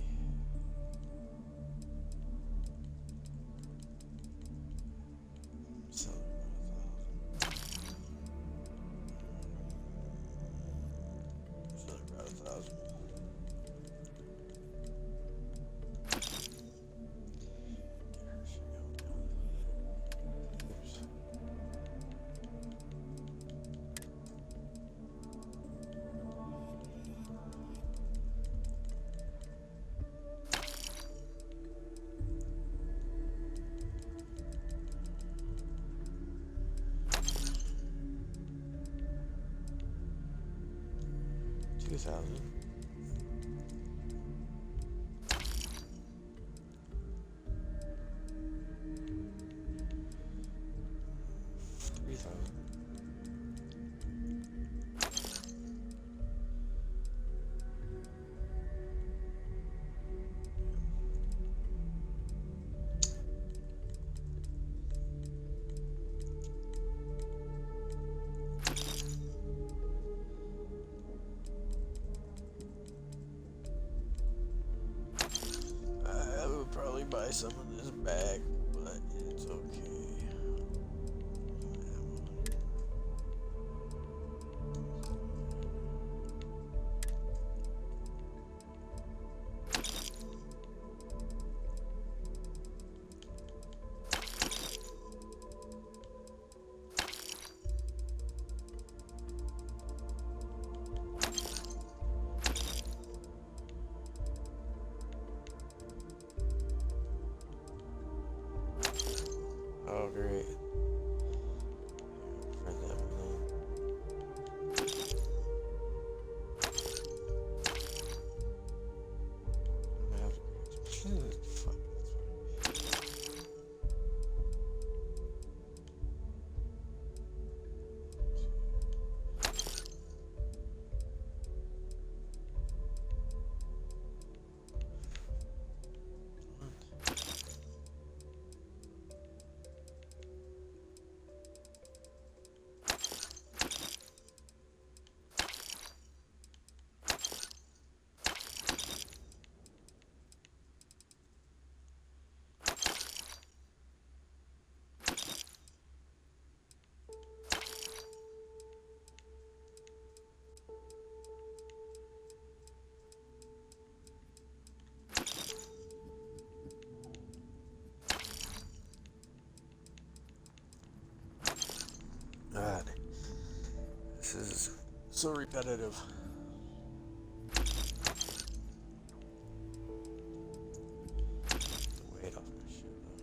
[SPEAKER 1] Sell her about 1,000. Sell her about 1,000. Get her shit going now. Oops. 2,000. 3,000. I would probably buy some of this back, but it's okay. Oh, great. Friend that one then. I'm gonna have to fuck, that's fine. God, this is so repetitive. The weight off my shit though.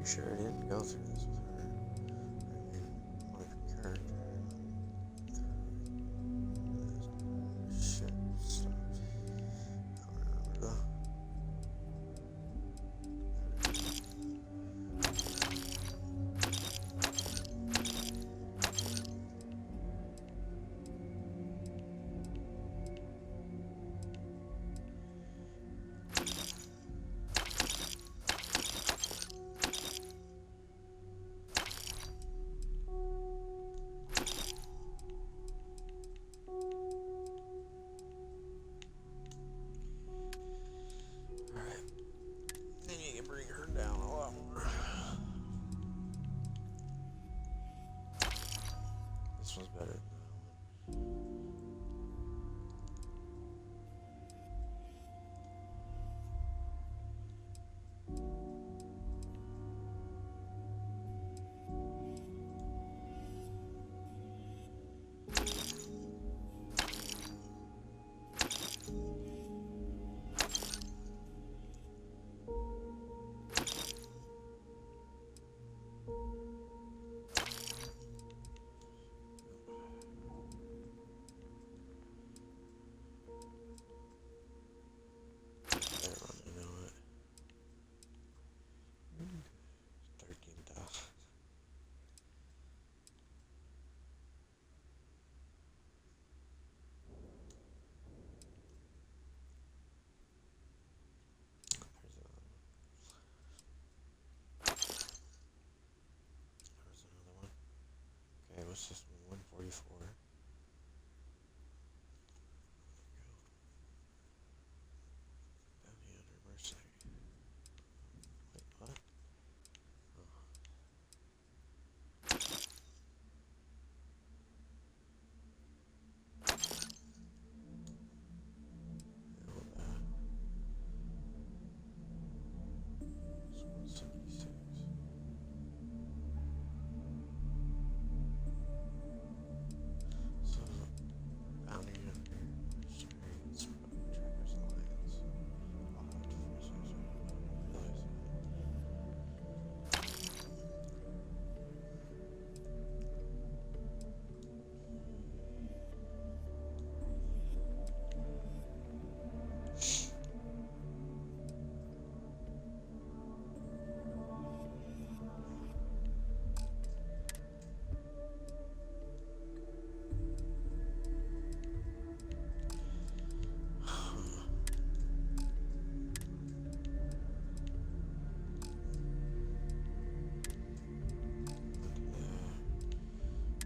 [SPEAKER 1] sure I didn't go through this with her. I mean, my character. Shit. So, I don't remember though. Then you can bring her down a lot more. This one's better than that one. Better run to know it. 13,000. There's another one. Okay, what's this one? 144. Bounty hunter mercenary. Wait, what? Oh. Know that. It's 176. So, bounty hunter mercenary. Trackers alliance. I'll have to finish this one. Realize that.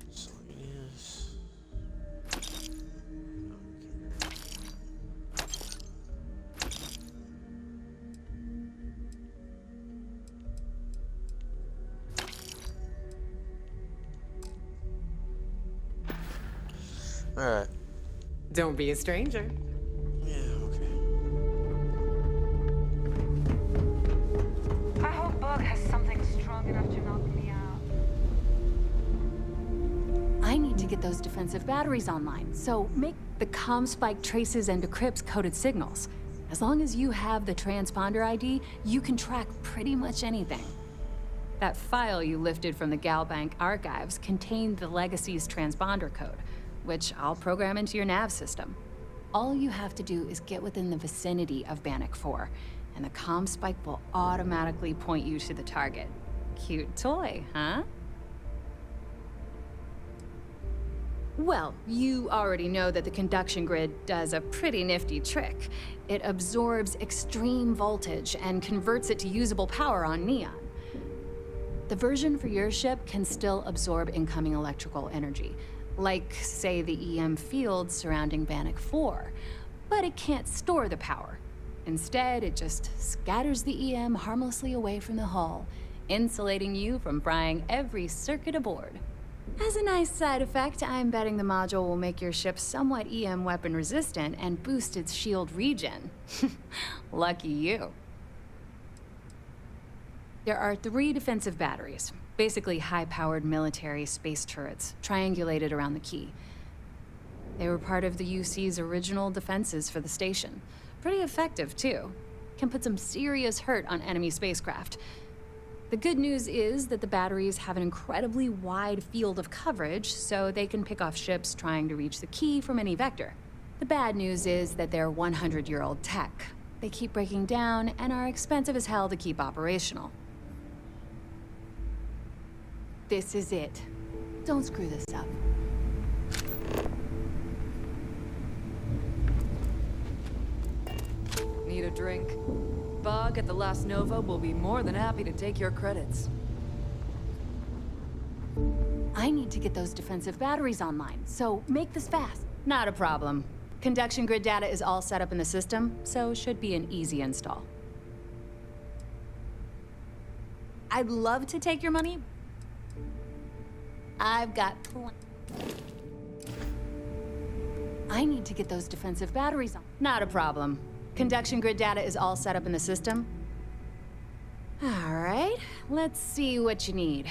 [SPEAKER 1] Miscellaneous. Alright.
[SPEAKER 16] Don't be a stranger.
[SPEAKER 1] Yeah, okay.
[SPEAKER 18] I hope Bug has something strong enough to knock me out. I need to get those defensive batteries online, so make the comm spike traces and decrypts coded signals. As long as you have the transponder ID, you can track pretty much anything. That file you lifted from the Galbank archives contained the Legacy's transponder code, which I'll program into your nav system. All you have to do is get within the vicinity of Bannock 4, and the comm spike will automatically point you to the target. Cute toy, huh? Well, you already know that the conduction grid does a pretty nifty trick. It absorbs extreme voltage and converts it to usable power on neon. The version for your ship can still absorb incoming electrical energy, like, say, the EM field surrounding Bannock 4, but it can't store the power. Instead, it just scatters the EM harmlessly away from the hull, insulating you from frying every circuit aboard. As a nice side effect, I'm betting the module will make your ship somewhat EM weapon resistant and boost its shield regen. Lucky you. There are 3 defensive batteries, basically high-powered military space turrets, triangulated around the key. They were part of the UC's original defenses for the station. Pretty effective, too. Can put some serious hurt on enemy spacecraft. The good news is that the batteries have an incredibly wide field of coverage, so they can pick off ships trying to reach the key from any vector. The bad news is that they're 100-year-old tech. They keep breaking down and are expensive as hell to keep operational. This is it. Don't screw this up.
[SPEAKER 5] Need a drink? Bog at the Last Nova will be more than happy to take your credits.
[SPEAKER 18] I need to get those defensive batteries online, so make this fast. Not a problem. Conduction grid data is all set up in the system, so should be an easy install. I'd love to take your money. I've got I need to get those defensive batteries on. Not a problem. Conduction grid data is all set up in the system. All right, let's see what you need.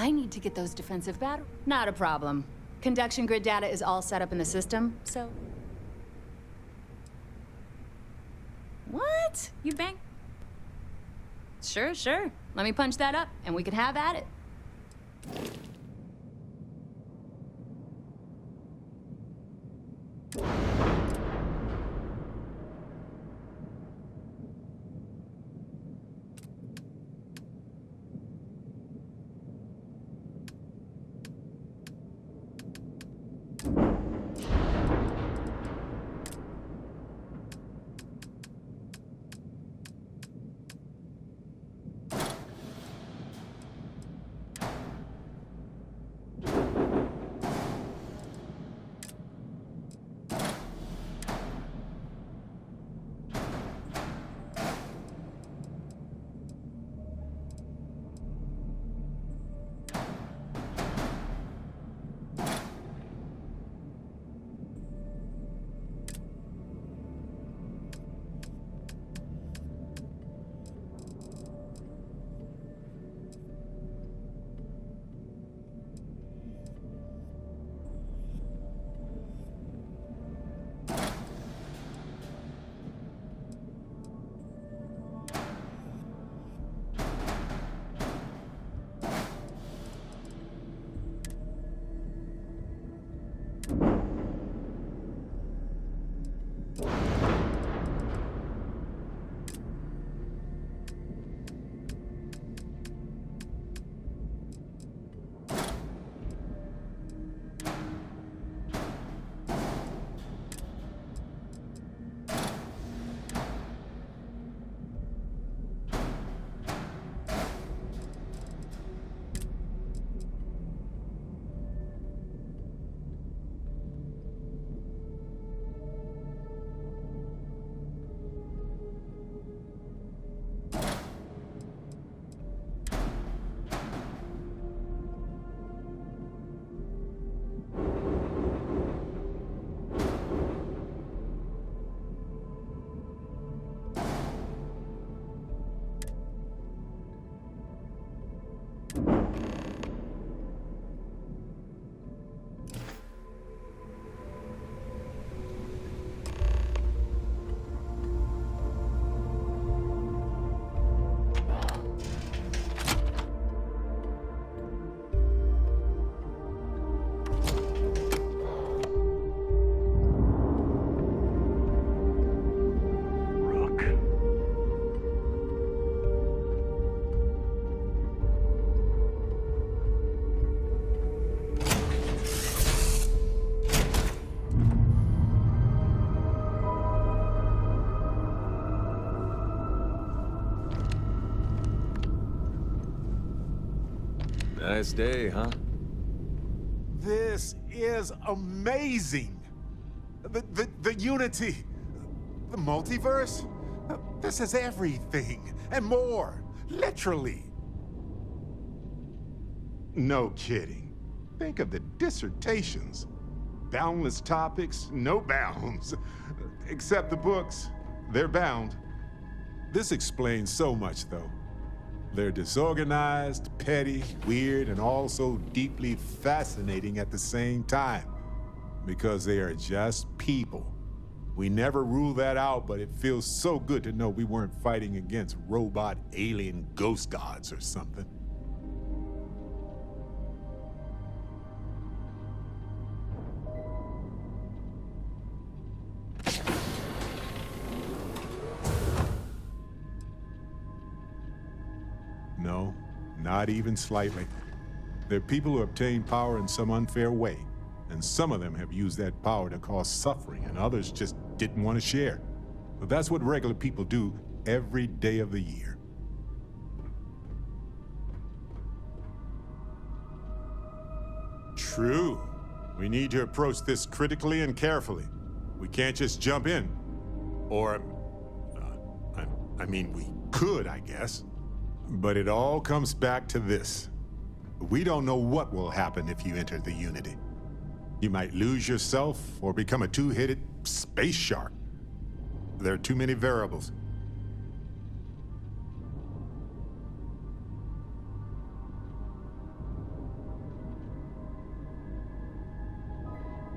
[SPEAKER 18] I need to get those defensive batteries. Not a problem. Conduction grid data is all set up in the system, so... What? You bang? Sure, sure. Let me punch that up, and we can have at it.
[SPEAKER 8] Nice day, huh?
[SPEAKER 21] This is amazing! The unity, the multiverse, this is everything and more, literally. No kidding. Think of the dissertations. Boundless topics, no bounds. Except the books, they're bound. This explains so much, though. They're disorganized, petty, weird, and also deeply fascinating at the same time. Because they are just people. We never rule that out, but it feels so good to know we weren't fighting against robot alien ghost gods or something. No, not even slightly. They're people who obtain power in some unfair way, and some of them have used that power to cause suffering, and others just didn't want to share. But that's what regular people do every day of the year. True. We need to approach this critically and carefully. We can't just jump in. Or, I mean, we could, I guess. But it all comes back to this. We don't know what will happen if you enter the Unity. You might lose yourself or become a two-headed space shark. There are too many variables.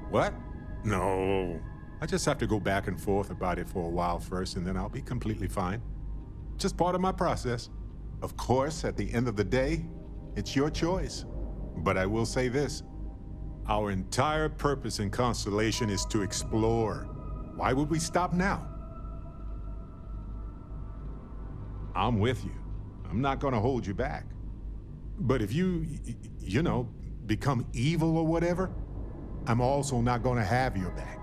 [SPEAKER 21] What? No. I just have to go back and forth about it for a while first, and then I'll be completely fine. Just part of my process. Of course, at the end of the day, it's your choice. But I will say this. Our entire purpose in Constellation is to explore. Why would we stop now? I'm with you. I'm not gonna hold you back. But if you know, become evil or whatever, I'm also not gonna have your back.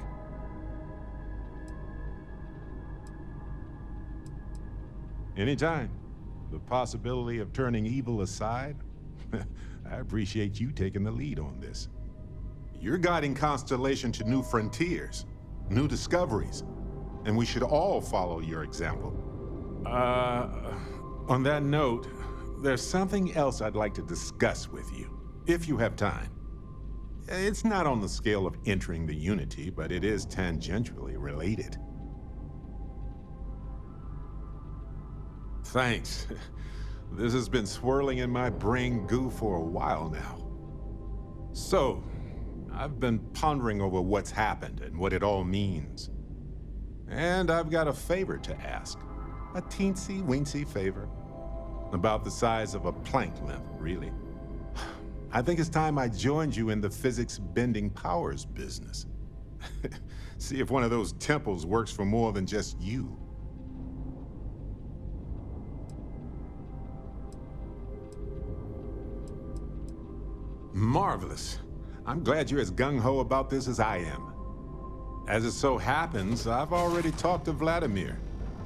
[SPEAKER 21] Anytime. The possibility of turning evil aside, I appreciate you taking the lead on this. You're guiding Constellation to new frontiers, new discoveries, and we should all follow your example. On that note, there's something else I'd like to discuss with you, if you have time. It's not on the scale of entering the Unity, but it is tangentially related. Thanks. This has been swirling in my brain goo for a while now. So, I've been pondering over what's happened and what it all means. And I've got a favor to ask. A teensy-weensy favor. About the size of a plank length, really. I think it's time I joined you in the physics-bending powers business. See if one of those temples works for more than just you. Marvelous. I'm glad you're as gung-ho about this as I am. As it so happens, I've already talked to Vladimir.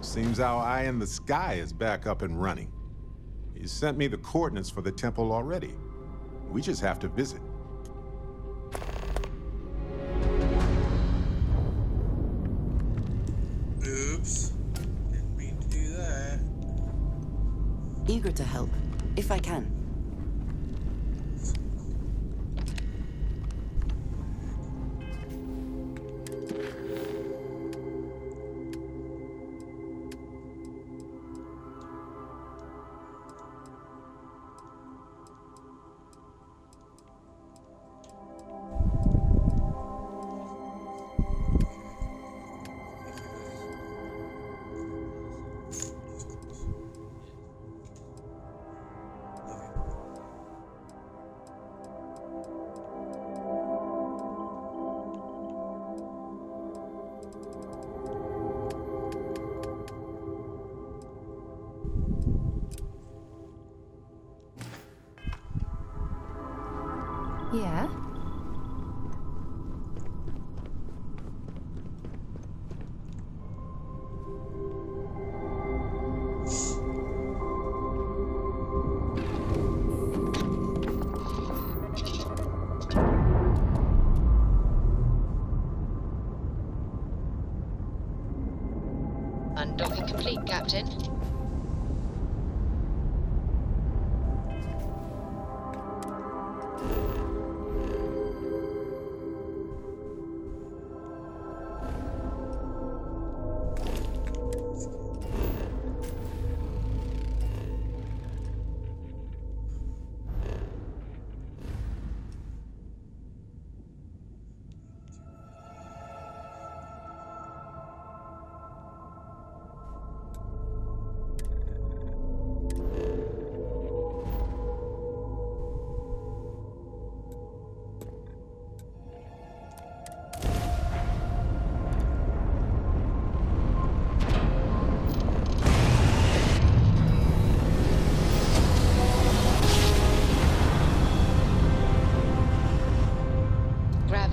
[SPEAKER 21] Seems our eye in the sky is back up and running. He sent me the coordinates for the temple already. We just have to visit.
[SPEAKER 1] Oops. Didn't mean to do that.
[SPEAKER 22] Eager to help, if I can.
[SPEAKER 18] Yeah?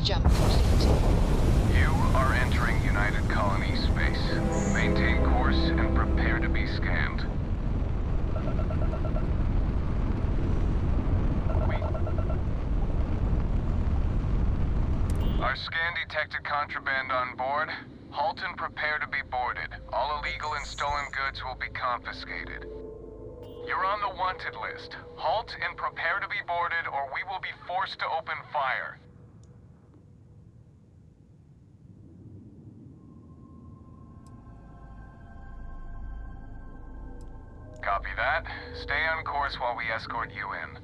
[SPEAKER 3] Grav jump complete.
[SPEAKER 7] You are entering United Colony space. Maintain course and prepare to be scanned. Our scan detected contraband on board. Halt and prepare to be boarded. All illegal and stolen goods will be confiscated. You're on the wanted list. Halt and prepare to be boarded, or we will be forced to open fire. Copy that. Stay on course while we escort you in.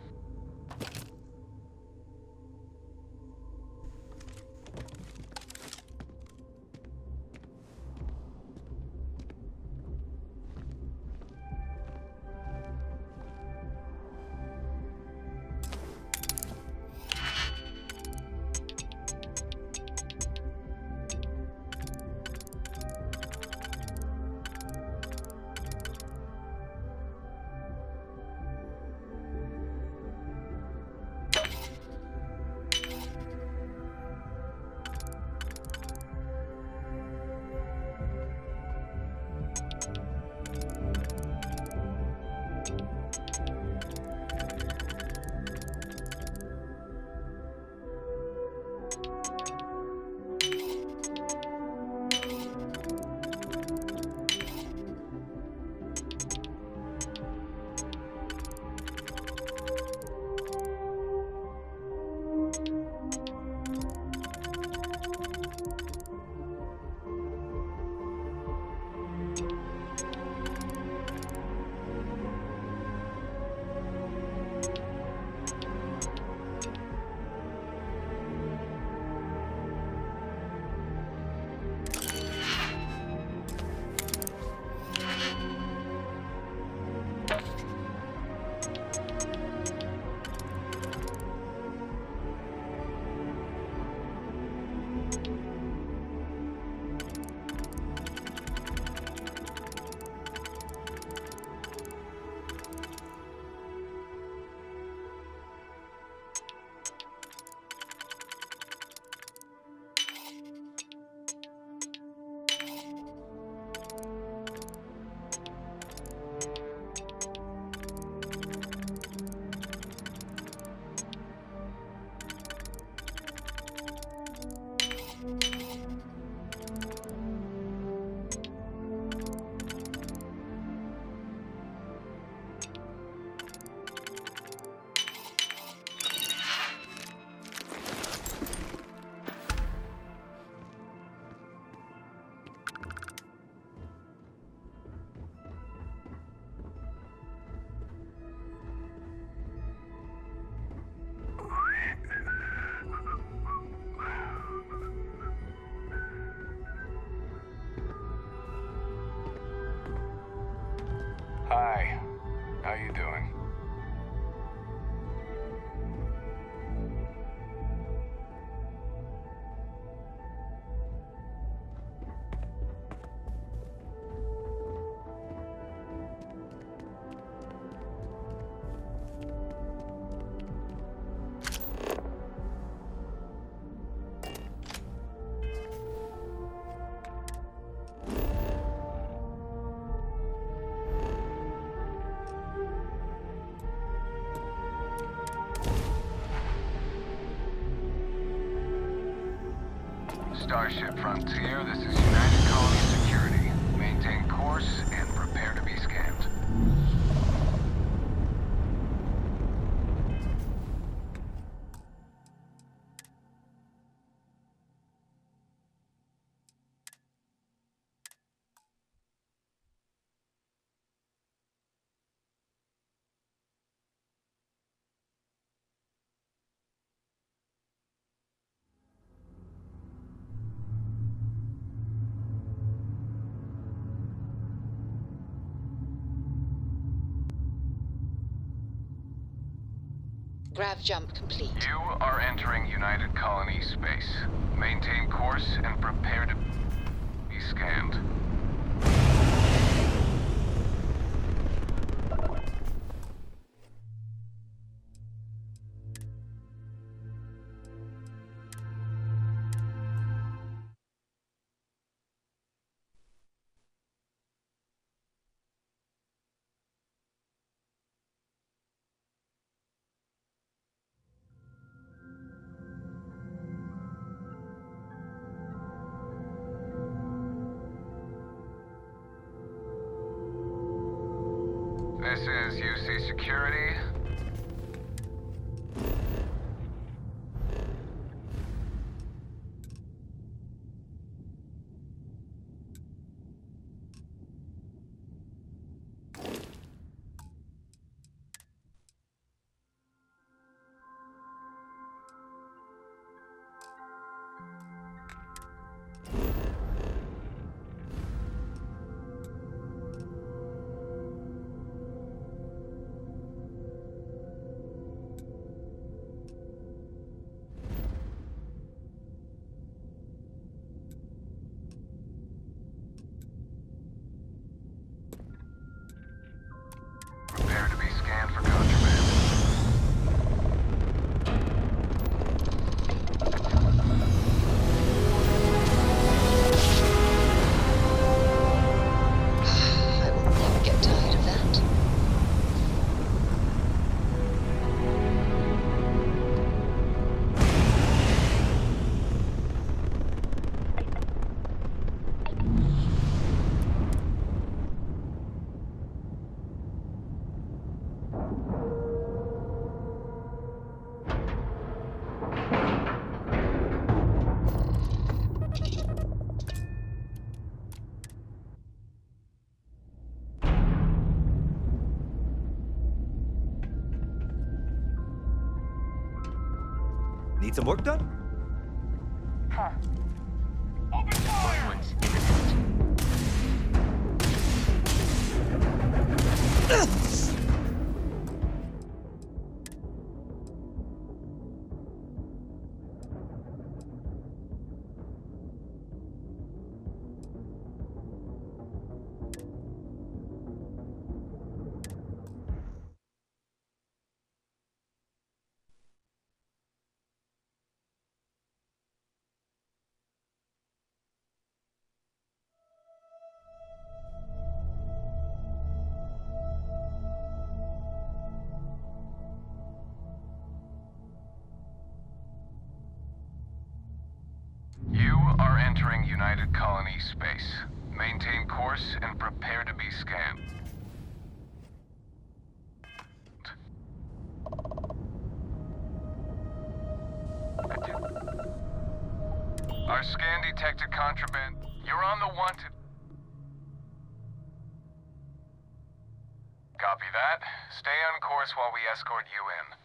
[SPEAKER 7] Hi. How you doing? Starship Frontier, this is United Colony Security. Maintain course and prepare to be scanned.
[SPEAKER 3] Grav jump complete.
[SPEAKER 7] You are entering United Colony space. Maintain course and prepare to be scanned. This is UC Security. Prepare to be scanned for contraband.
[SPEAKER 3] I will never get tired of that.
[SPEAKER 4] Need some work done?
[SPEAKER 6] Huh.
[SPEAKER 3] Violence
[SPEAKER 7] You are entering United Colony space. Maintain course and prepare to be scanned. Our scan detected contraband. You're on the wanted. Copy that. Stay on course while we escort you in.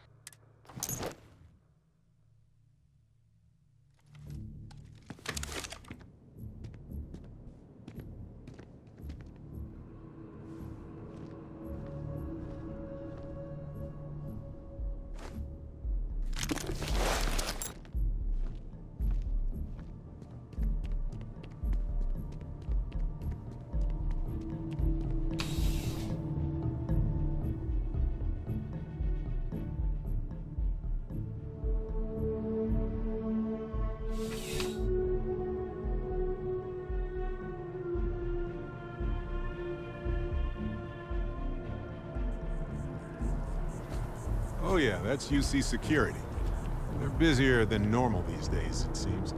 [SPEAKER 21] Oh yeah, that's UC Security. They're busier than normal these days, it seems.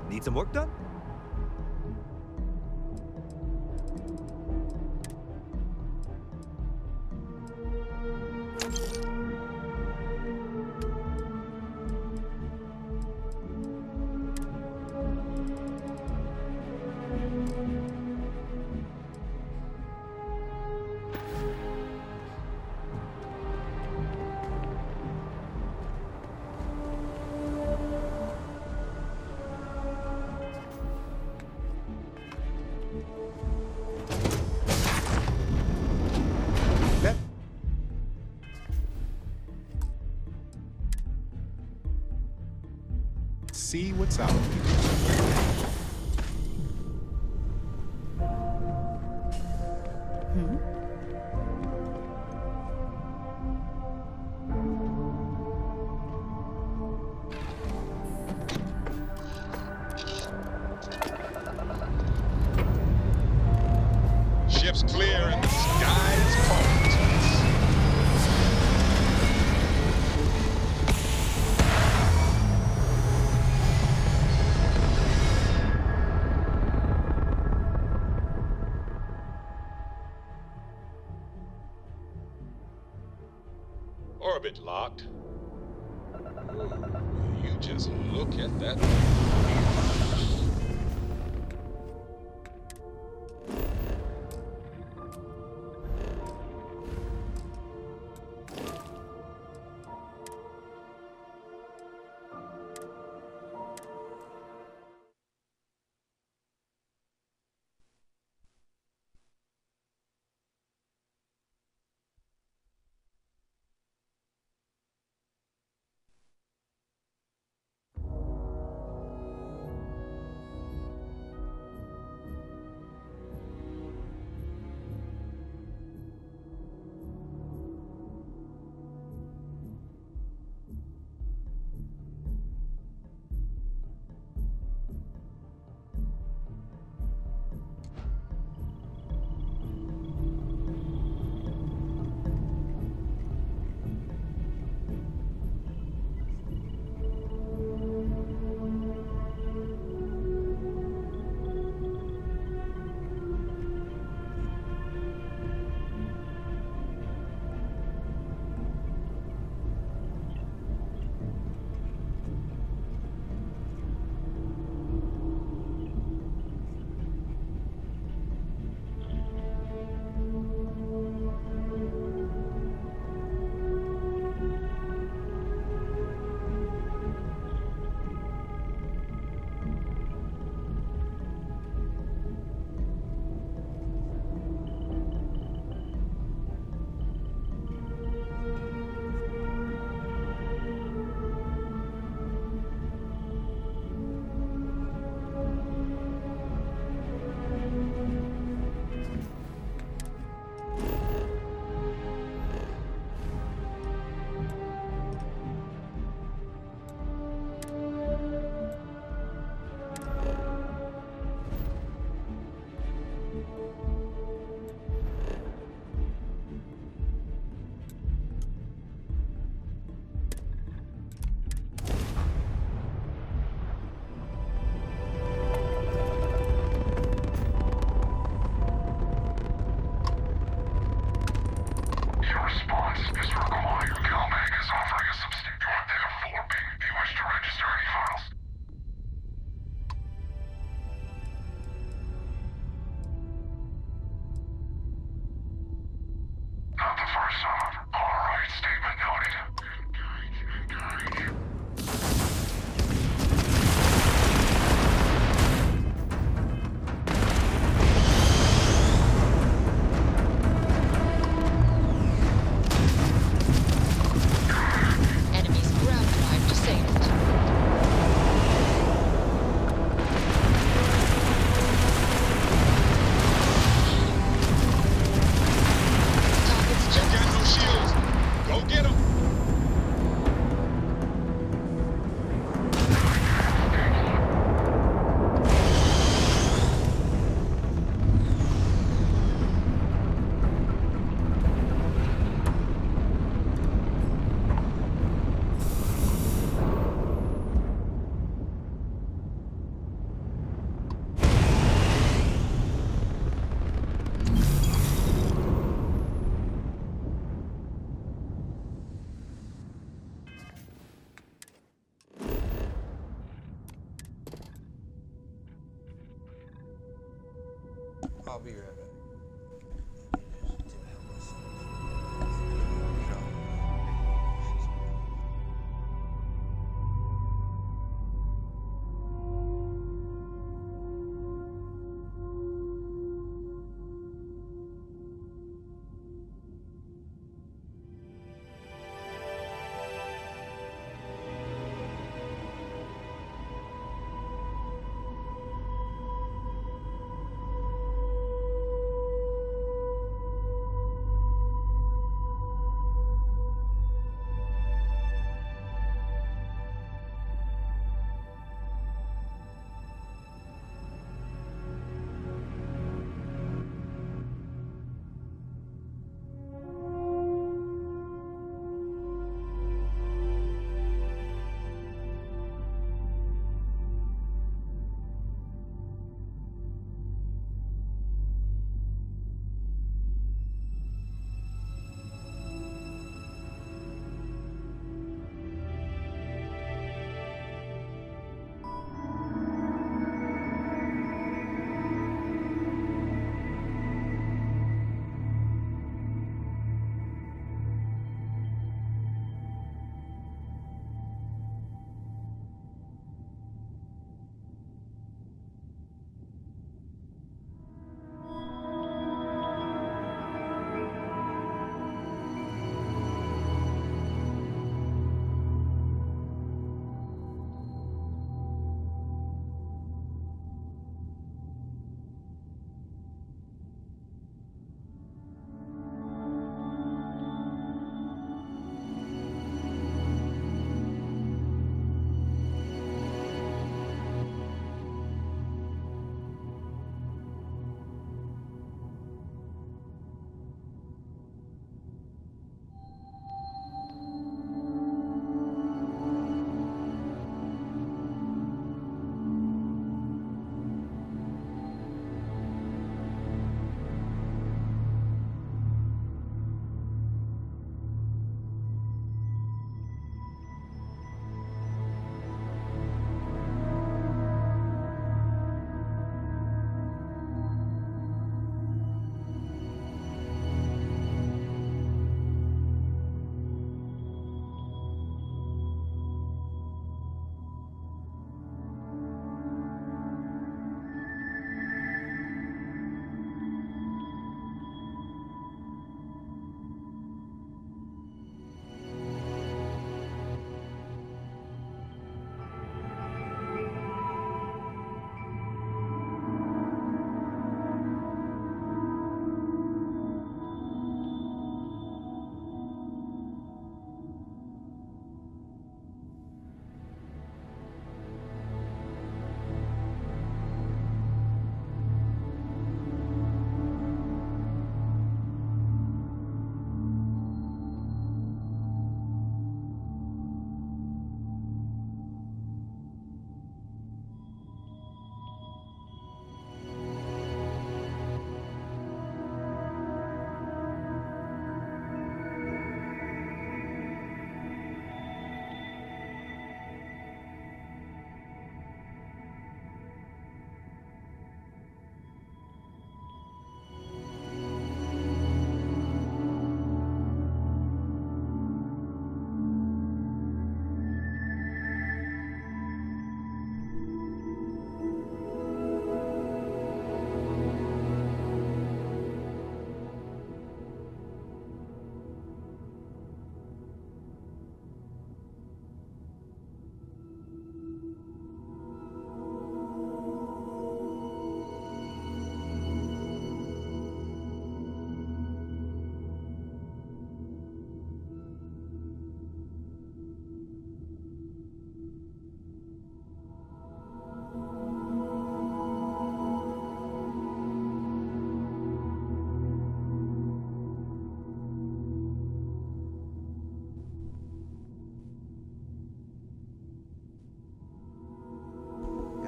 [SPEAKER 4] Need some work done?
[SPEAKER 21] See what's out.
[SPEAKER 17] Ship's clear and the sky is cold. orbit locked. Ooh, you just look at that.
[SPEAKER 1] I'll be right back.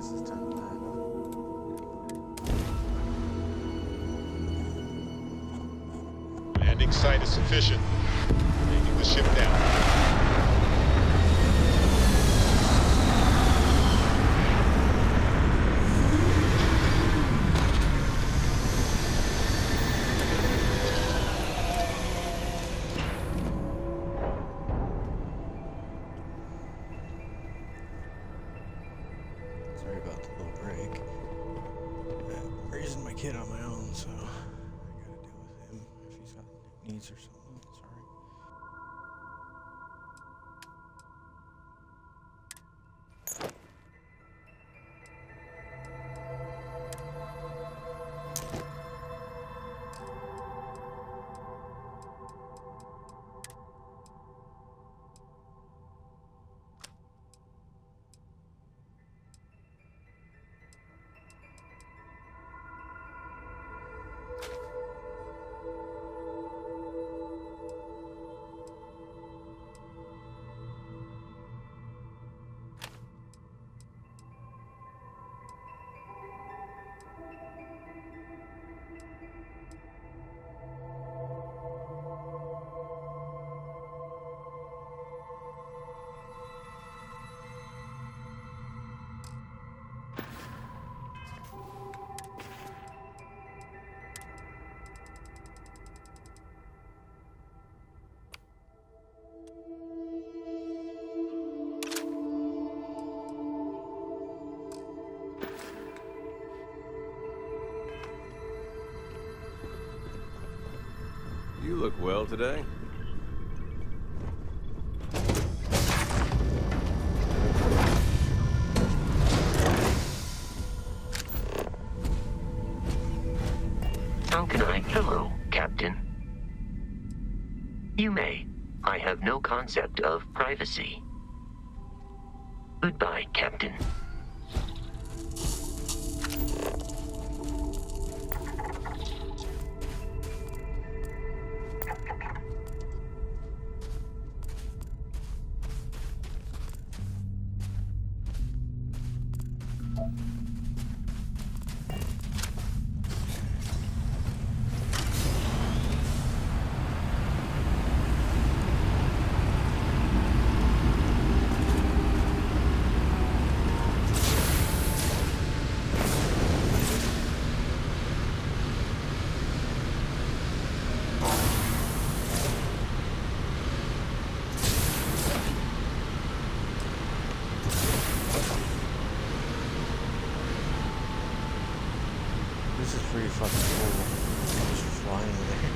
[SPEAKER 1] guess it's time to dive
[SPEAKER 17] Landing site is sufficient. Taking the ship down.
[SPEAKER 1] Sorry about the little break. I'm raising my kid on my own, so I gotta deal with him if he's got needs or something. Sorry.
[SPEAKER 9] You look well today.
[SPEAKER 11] How can I? Hello, Captain. You may. I have no concept of privacy. Goodbye, Captain.
[SPEAKER 1] This is pretty fucking cool. Just flying there.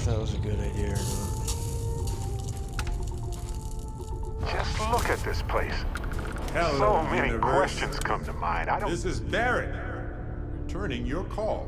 [SPEAKER 1] that was a good idea or not.
[SPEAKER 21] Just look at this place. Hello, so many universe. questions come to mind. I don't. This is Barrett, returning your call.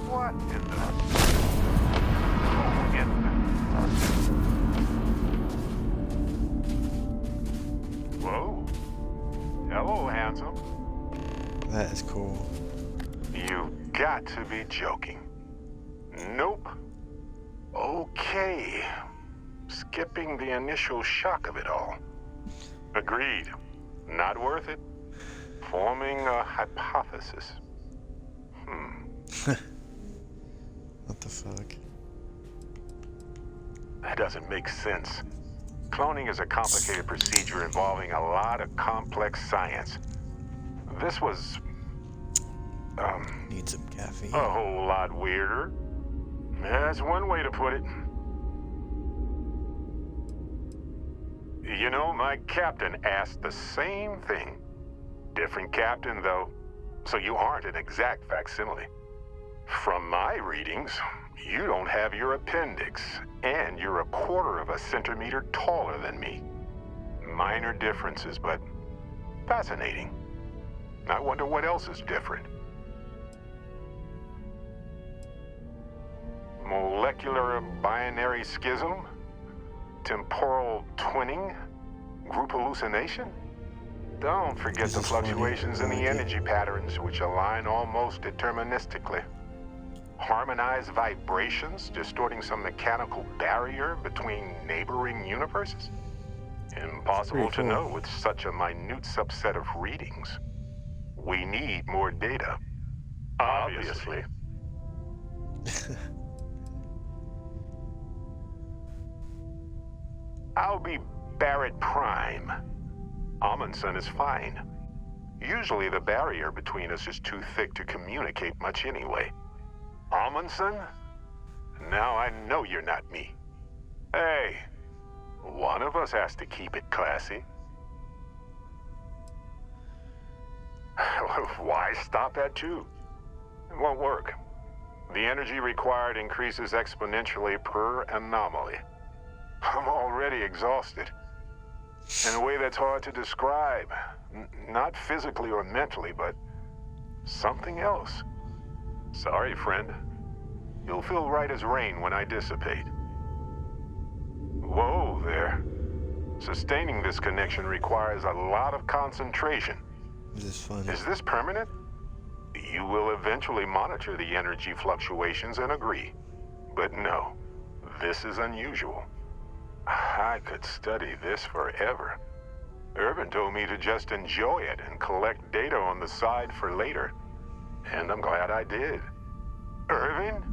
[SPEAKER 21] What in the... Whoa. Hello, handsome.
[SPEAKER 1] That is cool.
[SPEAKER 21] You've got to be joking. Nope. Okay. Skipping the initial shock of it all. Agreed. Not worth it. Forming a hypothesis.
[SPEAKER 1] What the fuck?
[SPEAKER 21] That doesn't make sense. Cloning is a complicated procedure involving a lot of complex science. This was...
[SPEAKER 1] Need some caffeine.
[SPEAKER 21] a whole lot weirder. That's one way to put it. You know, my captain asked the same thing. Different captain, though, so you aren't an exact facsimile. From my readings, you don't have your appendix, and you're 1/4 of a centimeter taller than me. Minor differences, but fascinating. I wonder what else is different. Molecular binary schism? Temporal twinning? Group hallucination? Don't forget the fluctuations in the energy patterns, which align almost deterministically. Harmonized vibrations distorting some mechanical barrier between neighboring universes? Impossible to know with such a minute subset of readings. We need more data. Obviously. I'll be Barrett Prime. Amundsen is fine. Usually the barrier between us is too thick to communicate much anyway. Amundsen? Now I know you're not me. Hey, one of us has to keep it classy. Why stop at 2? It won't work. The energy required increases exponentially per anomaly. I'm already exhausted. In a way that's hard to describe. Not physically or mentally, but something else. Sorry, friend. You'll feel right as rain when I dissipate. Whoa there. Sustaining this connection requires a lot of concentration.
[SPEAKER 1] Is this funny?
[SPEAKER 21] Is this permanent? You will eventually monitor the energy fluctuations and agree. But no, this is unusual. I could study this forever. Irvin told me to just enjoy it and collect data on the side for later. And I'm glad I did. Irvin?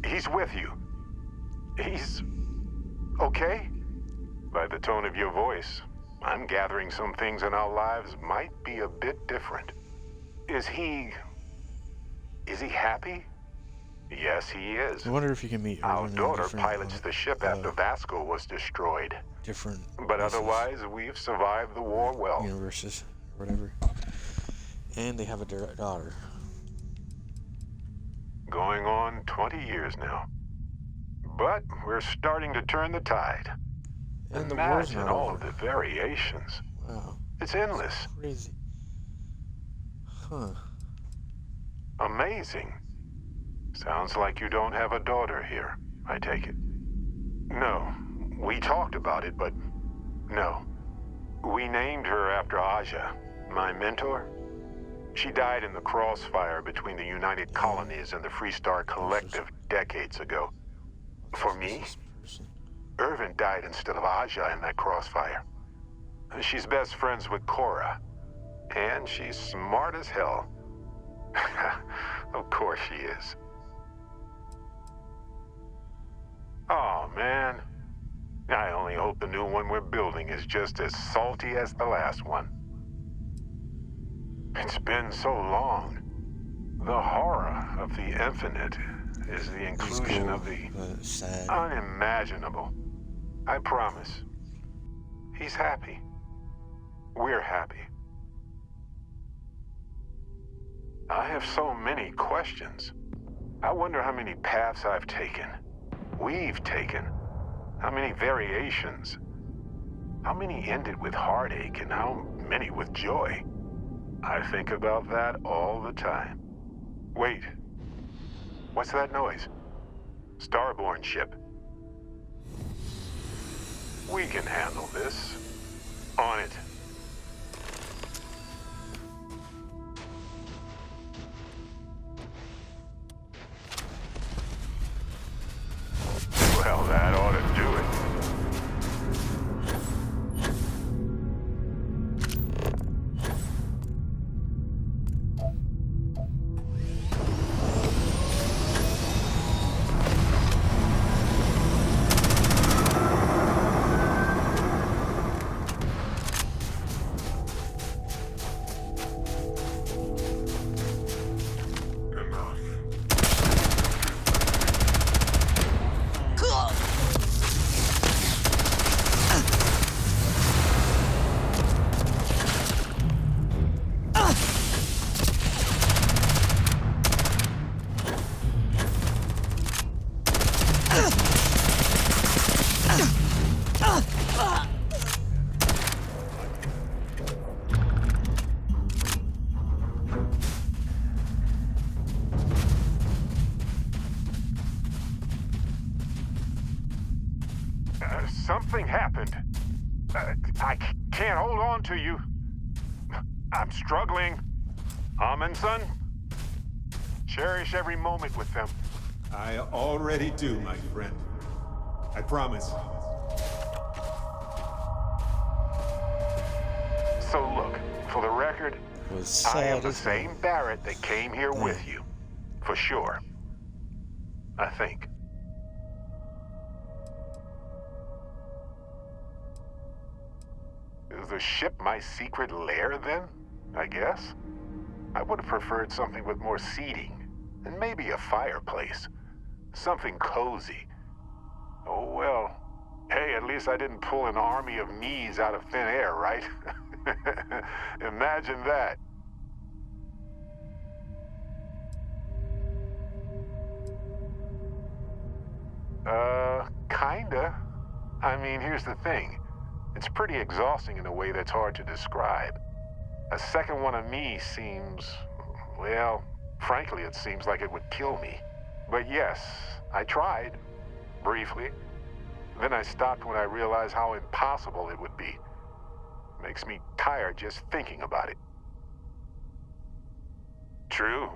[SPEAKER 21] He's with you. He's... okay? By the tone of your voice, I'm gathering some things in our lives might be a bit different. Is he happy? Yes, he is.
[SPEAKER 1] I wonder if you can meet
[SPEAKER 21] Our
[SPEAKER 1] Irvin in
[SPEAKER 21] daughter
[SPEAKER 1] different,
[SPEAKER 21] pilots the ship after Vasco was destroyed.
[SPEAKER 1] different
[SPEAKER 21] But otherwise, we've survived the war well.
[SPEAKER 1] universes or whatever. And they have a daughter.
[SPEAKER 21] Going on 20 years now. But we're starting to turn the tide.
[SPEAKER 1] And the war's
[SPEAKER 21] Imagine
[SPEAKER 1] not
[SPEAKER 21] all
[SPEAKER 1] over.
[SPEAKER 21] of the variations.
[SPEAKER 1] Wow.
[SPEAKER 21] It's endless.
[SPEAKER 1] Crazy. Huh.
[SPEAKER 21] Amazing. Sounds like you don't have a daughter here, I take it. No, we talked about it, but no. We named her after Aja, my mentor. She died in the crossfire between the United Colonies and the Freestar Collective decades ago. For me, Irvin died instead of Aja in that crossfire. She's best friends with Cora, and she's smart as hell. Of course she is. Oh, man. I only hope the new one we're building is just as salty as the last one. It's been so long. The horror of the infinite is the inclusion of the unimaginable. I promise. He's happy. We're happy. I have so many questions. I wonder how many paths I've taken. We've taken. How many variations? How many ended with heartache and how many with joy? I think about that all the time. Wait. What's that noise? Starborn ship. We can handle this. On it. Well, that ought to do it. Something happened. I can't hold on to you. I'm struggling. Amundsen, cherish every moment with them. I already do, my friend. I promise. So look, for the record, I am the same Barrett that came here with you. For sure. I think. Is the ship my secret lair, then? I guess. I would have preferred something with more seating, and maybe a fireplace. Something cozy. Oh well. Hey, at least I didn't pull an army of knees out of thin air, right? Imagine that. Kinda. I mean, here's the thing. It's pretty exhausting in a way that's hard to describe. A second one of me seems, well, frankly, it seems like it would kill me. But yes, I tried, briefly. Then I stopped when I realized how impossible it would be. Makes me tired just thinking about it. True.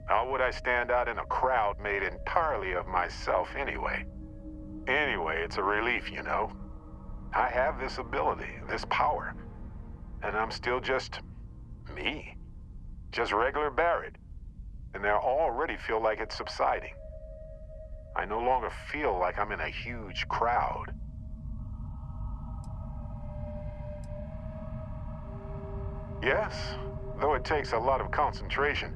[SPEAKER 21] How would I stand out in a crowd made entirely of myself anyway? Anyway, it's a relief, you know. I have this ability, this power, and I'm still just me. Just regular Barrett. And I already feel like it's subsiding. I no longer feel like I'm in a huge crowd. Yes, though it takes a lot of concentration.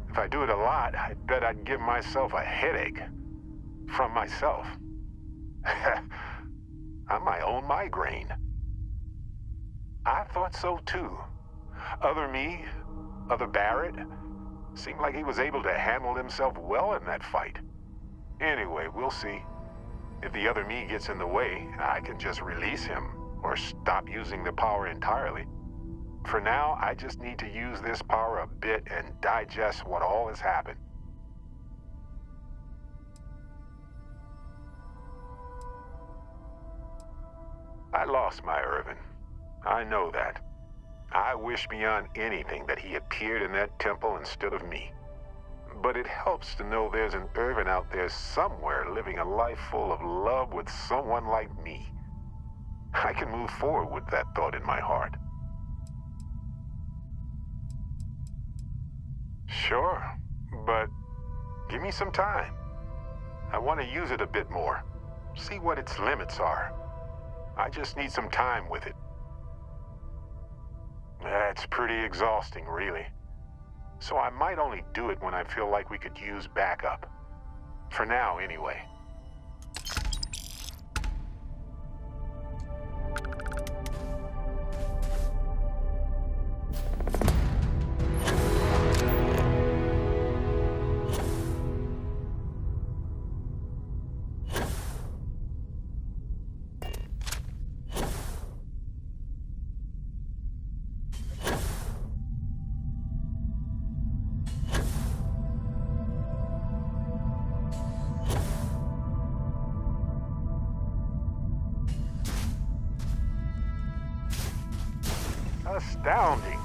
[SPEAKER 21] If I do it a lot, I bet I'd give myself a headache. From myself. I'm my own migraine. I thought so too. Other me, other Barrett, seemed like he was able to handle himself well in that fight. Anyway, we'll see. If the other me gets in the way, I can just release him or stop using the power entirely. For now, I just need to use this power a bit and digest what all has happened. I lost my Irvin. I know that. I wish beyond anything that he appeared in that temple instead of me. But it helps to know there's an Irvin out there somewhere living a life full of love with someone like me. I can move forward with that thought in my heart. Sure, but give me some time. I want to use it a bit more. see what its limits are. I just need some time with it. That's pretty exhausting, really. So I might only do it when I feel like we could use backup. For now, anyway. Astounding.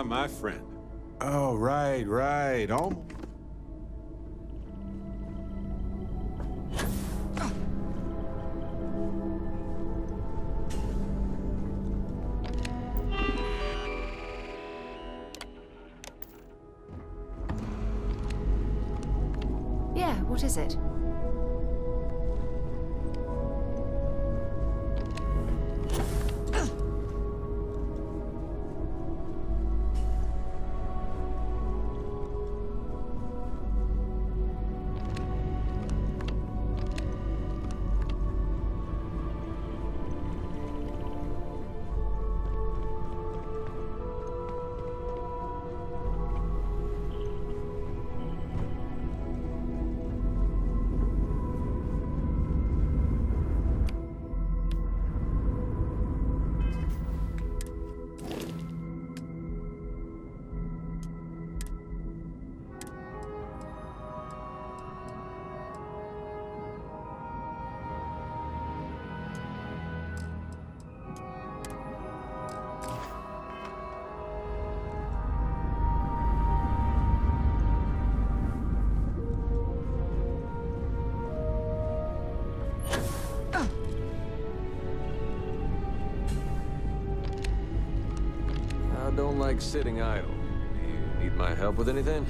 [SPEAKER 21] My friend. Oh, right. Almost.
[SPEAKER 20] Yeah, what is it?
[SPEAKER 9] I don't like sitting idle. You need my help with anything?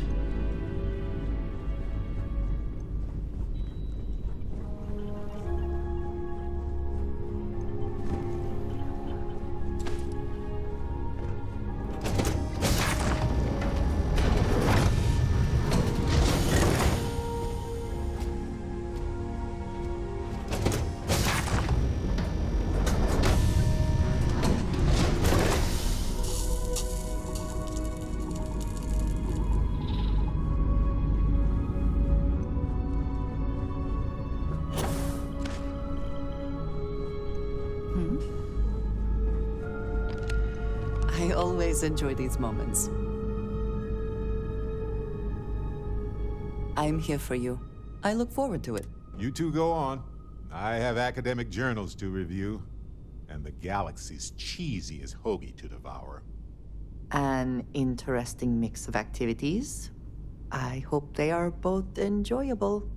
[SPEAKER 5] I always enjoy these moments. I'm here for you. I look forward to it.
[SPEAKER 21] You two go on. I have academic journals to review, and the galaxy's cheesiest hoagie to devour.
[SPEAKER 5] An interesting mix of activities. I hope they are both enjoyable.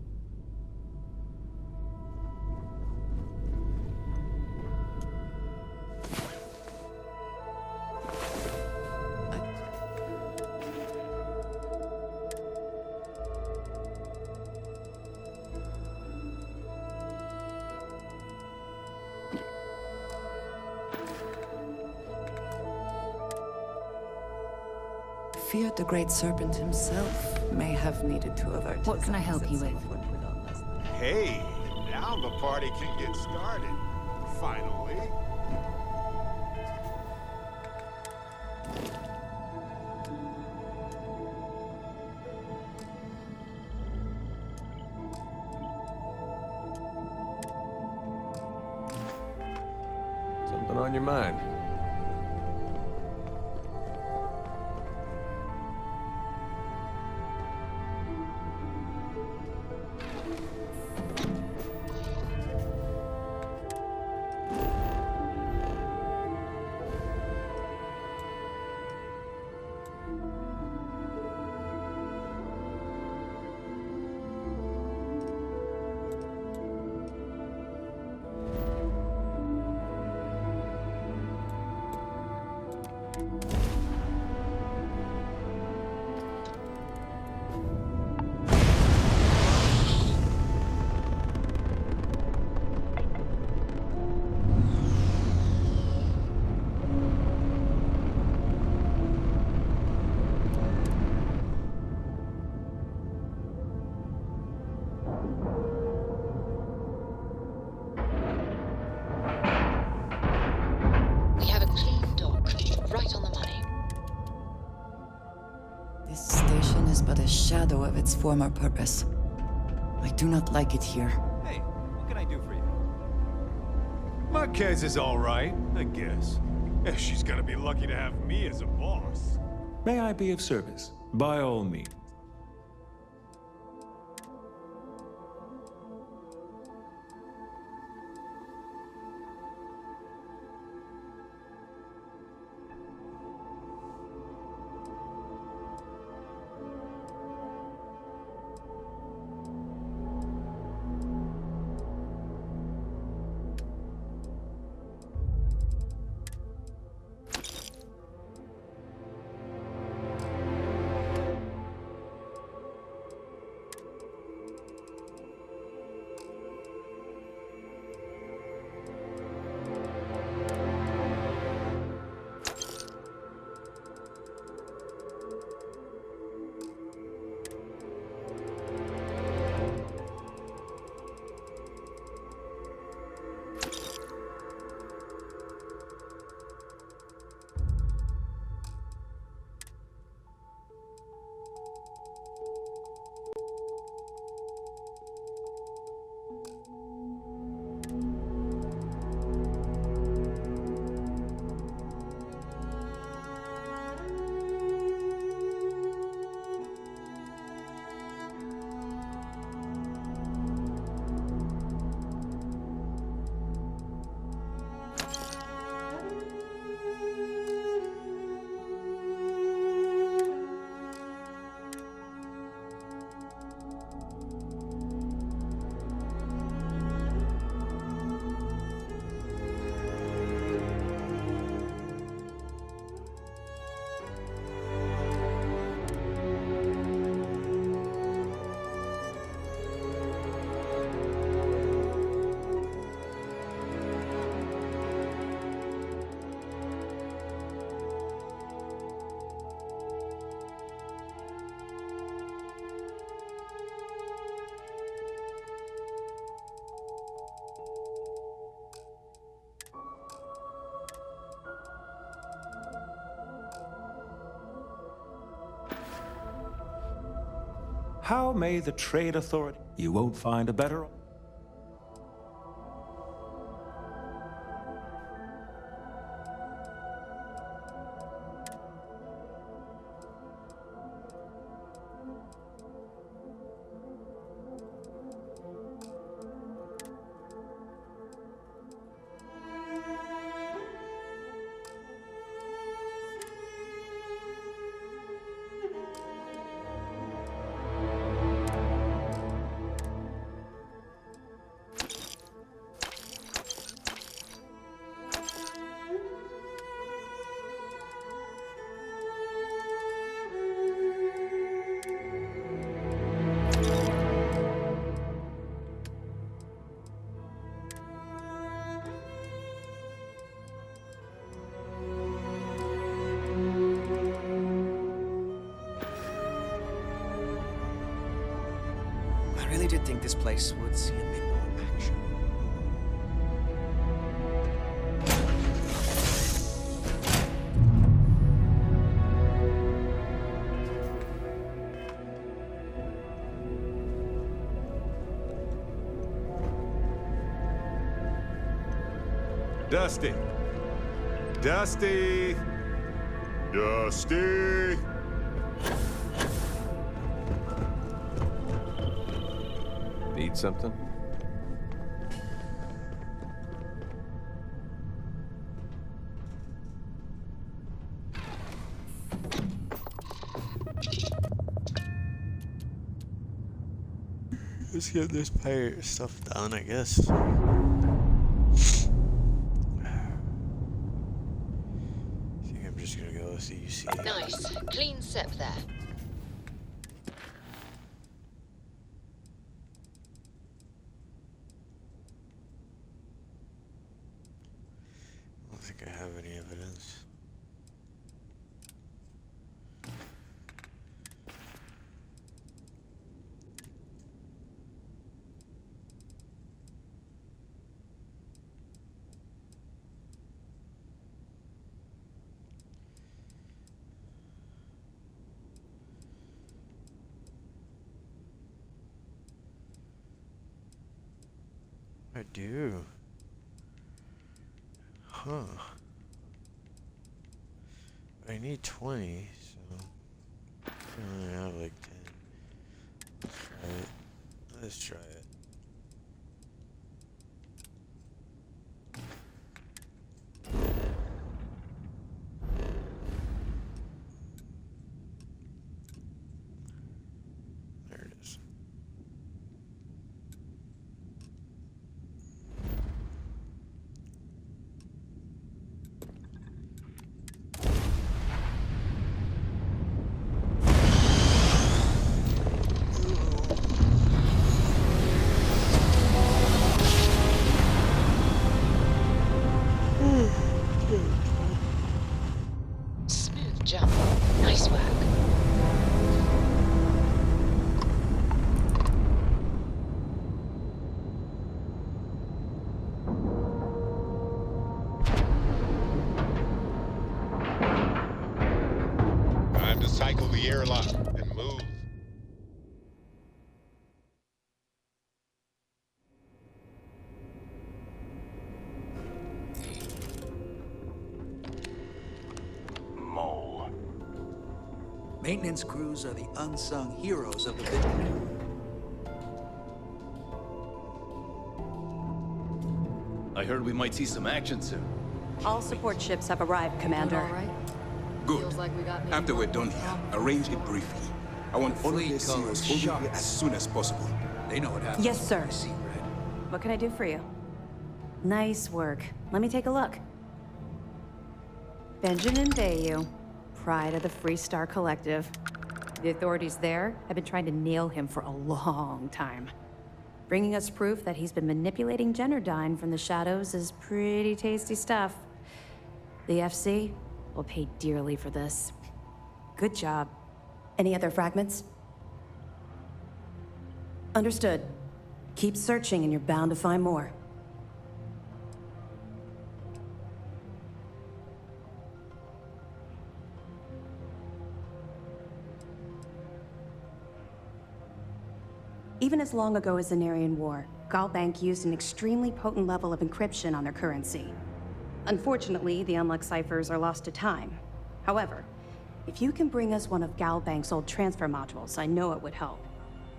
[SPEAKER 5] fear the Great Serpent himself may have needed to avert.
[SPEAKER 18] What can I help you with?
[SPEAKER 21] Hey, now the party can get started. Finally.
[SPEAKER 9] Something on your mind?
[SPEAKER 3] We have a clean dock, right on the money.
[SPEAKER 5] This station is but a shadow of its former purpose. I do not like it here.
[SPEAKER 4] Hey, what can I do for you?
[SPEAKER 10] Marquez is all right, I guess. She's gonna be lucky to have me as a boss. May I be of service? By all means. How may the Trade Authority? You won't find a better.
[SPEAKER 12] really did think this place would see a bit more action.
[SPEAKER 21] Dusty. Dusty. Dusty.
[SPEAKER 9] Need something?
[SPEAKER 1] Let's get this pirate stuff done, I guess. I think I'm just gonna go with the UC.
[SPEAKER 3] Nice. Clean sep there.
[SPEAKER 1] I don't think I have any evidence. I do. Huh. I need 20, so I only have like 10. Let's try it. Let's try it. There it is.
[SPEAKER 3] Smooth jump. Nice work.
[SPEAKER 17] Time to cycle the airlock and move.
[SPEAKER 2] Mole.
[SPEAKER 12] Maintenance crews are the unsung heroes of the business.
[SPEAKER 8] I heard we might see some action soon.
[SPEAKER 5] All support ships have arrived, Commander.
[SPEAKER 18] All right.
[SPEAKER 2] Good.
[SPEAKER 18] Feels like we got maybe
[SPEAKER 2] After we're
[SPEAKER 18] one
[SPEAKER 2] done
[SPEAKER 18] more
[SPEAKER 2] here,
[SPEAKER 18] problem.
[SPEAKER 2] arrange it briefly. I want all of
[SPEAKER 12] Fleet
[SPEAKER 2] their
[SPEAKER 12] colors
[SPEAKER 2] seals over here
[SPEAKER 12] sharp.
[SPEAKER 2] as soon as possible.
[SPEAKER 12] They know what happens.
[SPEAKER 5] Yes, sir.
[SPEAKER 12] when they see red.
[SPEAKER 5] What can I do for you? Nice work. Let me take a look. Benjamin Bayou, pride of the Free Star Collective. The authorities there have been trying to nail him for a long time. Bringing us proof that he's been manipulating Generdyne from the shadows is pretty tasty stuff. The FC will pay dearly for this. Good job. Any other fragments? Understood. Keep searching and you're bound to find more. Even as long ago as the Narian War, Galbank used an extremely potent level of encryption on their currency. Unfortunately, the Unluck ciphers are lost to time. However, if you can bring us one of Galbank's old transfer modules, I know it would help.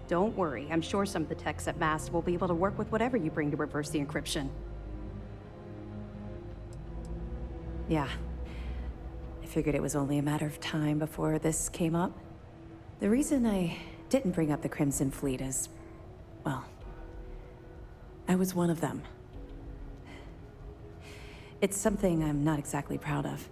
[SPEAKER 5] Don't worry, I'm sure some of the techs at MAST will be able to work with whatever you bring to reverse the encryption. Yeah. I figured it was only a matter of time before this came up. The reason I didn't bring up the Crimson Fleet is, well, I was one of them. It's something I'm not exactly proud of.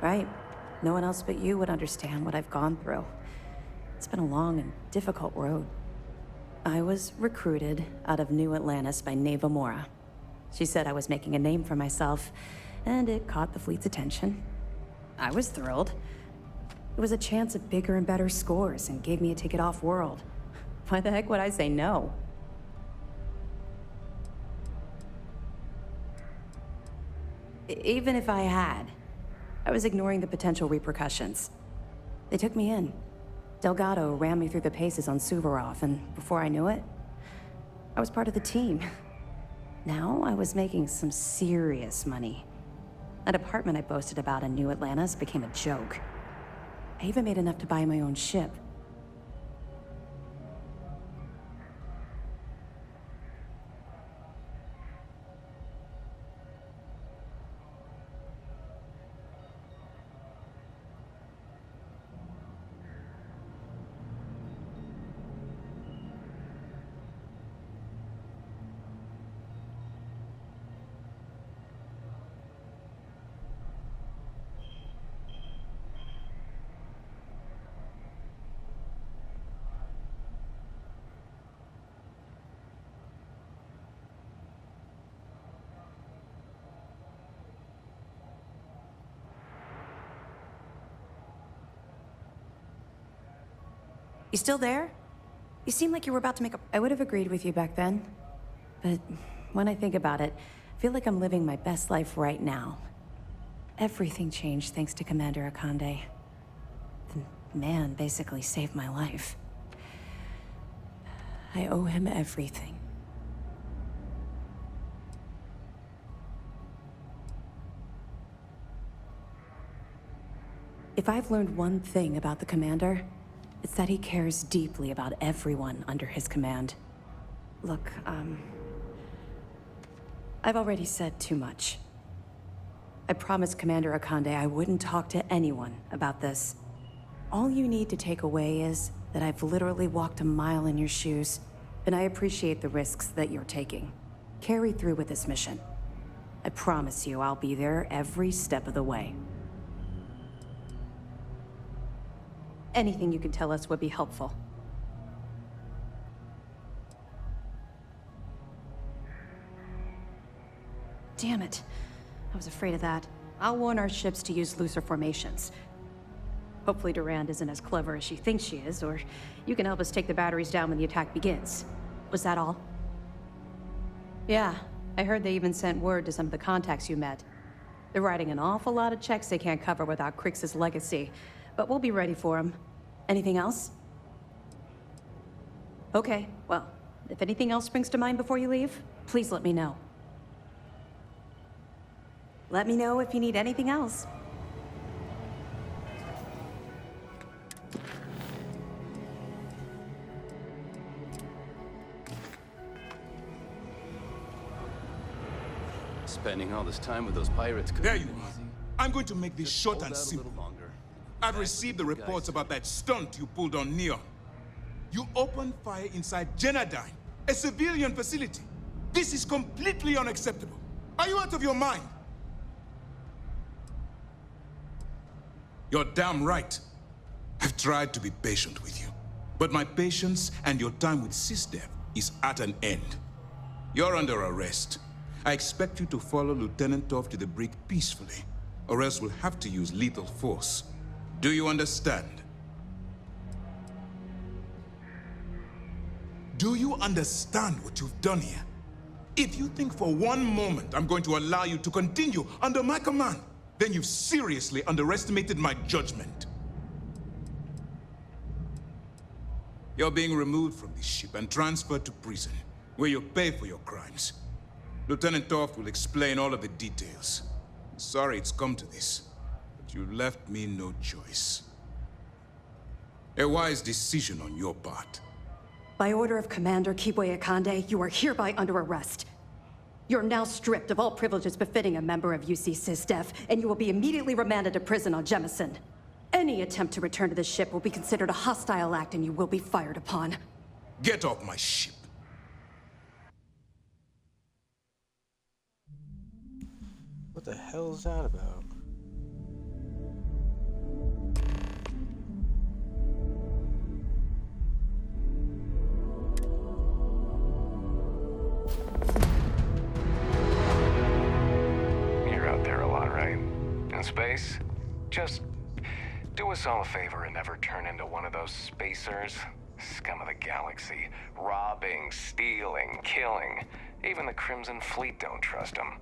[SPEAKER 5] Right. No one else but you would understand what I've gone through. It's been a long and difficult road. I was recruited out of New Atlantis by Neva Mora. She said I was making a name for myself, and it caught the fleet's attention. I was thrilled. It was a chance at bigger and better scores and gave me a ticket off-world. Why the heck would I say no? Even if I had, I was ignoring the potential repercussions. They took me in. Delgado ran me through the paces on Suvorov, and before I knew it, I was part of the team. Now I was making some serious money. That apartment I boasted about in New Atlantis became a joke. I even made enough to buy my own ship. You still there? You seemed like you were about to make a... I would have agreed with you back then. But when I think about it, I feel like I'm living my best life right now. Everything changed thanks to Commander Akande. The man basically saved my life. I owe him everything. If I've learned one thing about the Commander, it's that he cares deeply about everyone under his command. Look, I've already said too much. I promised Commander Akande I wouldn't talk to anyone about this. All you need to take away is that I've literally walked a mile in your shoes, and I appreciate the risks that you're taking. Carry through with this mission. I promise you I'll be there every step of the way. Anything you can tell us would be helpful. Damn it. I was afraid of that. I'll warn our ships to use looser formations. Hopefully Durand isn't as clever as she thinks she is, or you can help us take the batteries down when the attack begins. Was that all? Yeah, I heard they even sent word to some of the contacts you met. They're writing an awful lot of checks they can't cover without Crix's legacy, but we'll be ready for them. Anything else? Okay, well, if anything else springs to mind before you leave, please let me know. Let me know if you need anything else.
[SPEAKER 13] Spending all this time with those pirates could
[SPEAKER 15] There
[SPEAKER 13] have
[SPEAKER 15] you
[SPEAKER 13] been
[SPEAKER 15] are.
[SPEAKER 13] easy.
[SPEAKER 15] I'm going to make this
[SPEAKER 13] Just
[SPEAKER 15] short
[SPEAKER 13] hold
[SPEAKER 15] and
[SPEAKER 13] out a
[SPEAKER 15] simple.
[SPEAKER 13] little longer.
[SPEAKER 15] I've received the reports about that stunt you pulled on Neon. You opened fire inside Genodyne, a civilian facility. This is completely unacceptable. Are you out of your mind? You're damn right. I've tried to be patient with you. But my patience and your time with SysDev is at an end. You're under arrest. I expect you to follow Lieutenant Toff to the brig peacefully, or else we'll have to use lethal force. Do you understand? Do you understand what you've done here? If you think for one moment I'm going to allow you to continue under my command, then you've seriously underestimated my judgment. You're being removed from this ship and transferred to prison, where you pay for your crimes. Lieutenant Toff will explain all of the details. I'm sorry it's come to this, but you left me no choice. A wise decision on your part.
[SPEAKER 5] By order of Commander Kibwe Akande, you are hereby under arrest. You're now stripped of all privileges befitting a member of UC SysDev, and you will be immediately remanded to prison on Jemison. Any attempt to return to the ship will be considered a hostile act and you will be fired upon.
[SPEAKER 15] Get off my ship.
[SPEAKER 1] What the hell is that about?
[SPEAKER 17] You're out there alive.
[SPEAKER 7] in space? Just do us all a favor and never turn into one of those spacers. Scum of the galaxy. Robbing, stealing, killing. Even the Crimson Fleet don't trust them.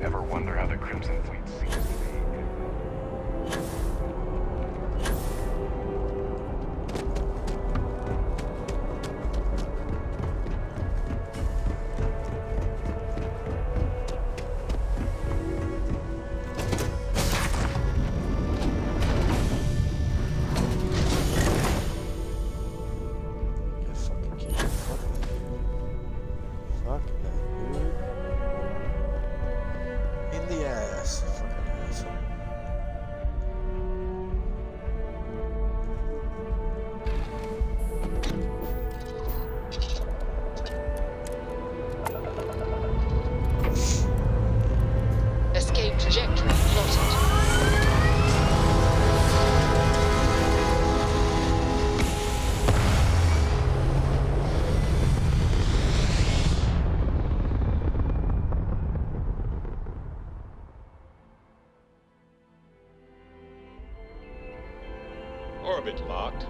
[SPEAKER 7] Ever wonder how the Crimson Fleet sees me?
[SPEAKER 3] Escape trajectory plotted.
[SPEAKER 17] Orbit locked.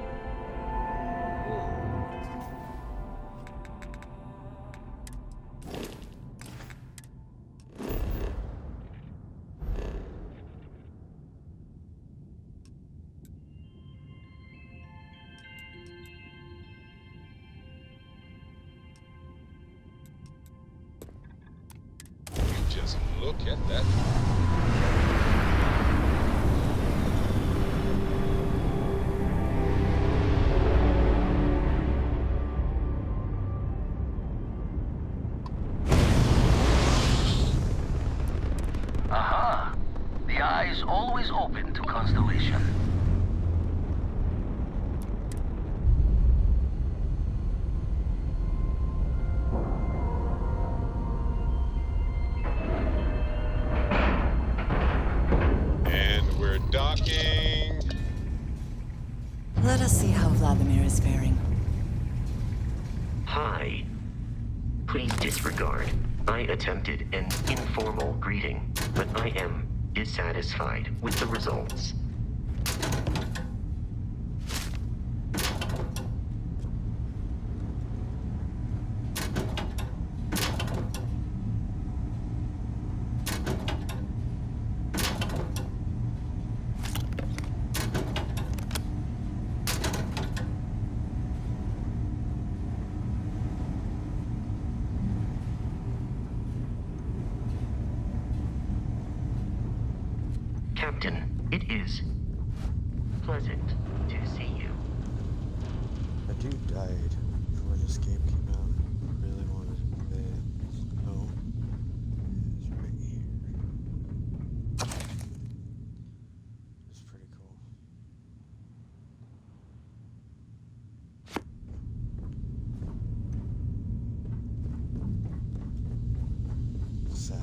[SPEAKER 17] Just look at that.
[SPEAKER 11] Aha! The eye's always open to Constellation.
[SPEAKER 17] And we're docking.
[SPEAKER 22] Let us see how Vladimir is faring.
[SPEAKER 11] Hi. Please disregard. I attempted an informal greeting, but I am dissatisfied with the results. Captain, it is pleasant to see you.
[SPEAKER 1] A dude died before this game came out. I really wanted to play it. So, it's right here. It's pretty cool. Sad.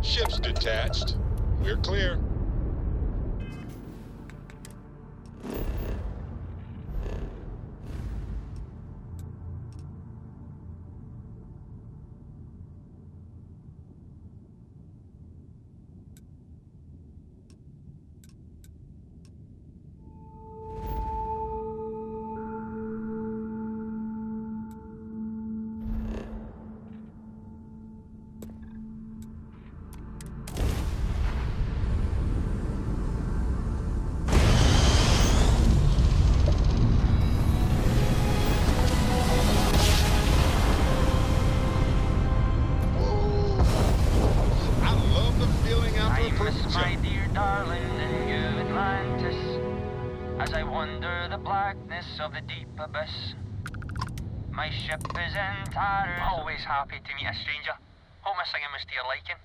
[SPEAKER 17] Ship's detached. We're clear.
[SPEAKER 6] My dear darling, in New Atlantis, as I wander the blackness of the deep abyss, my ship is in tatters. Always happy to meet a stranger. Hope my singing was to your liking.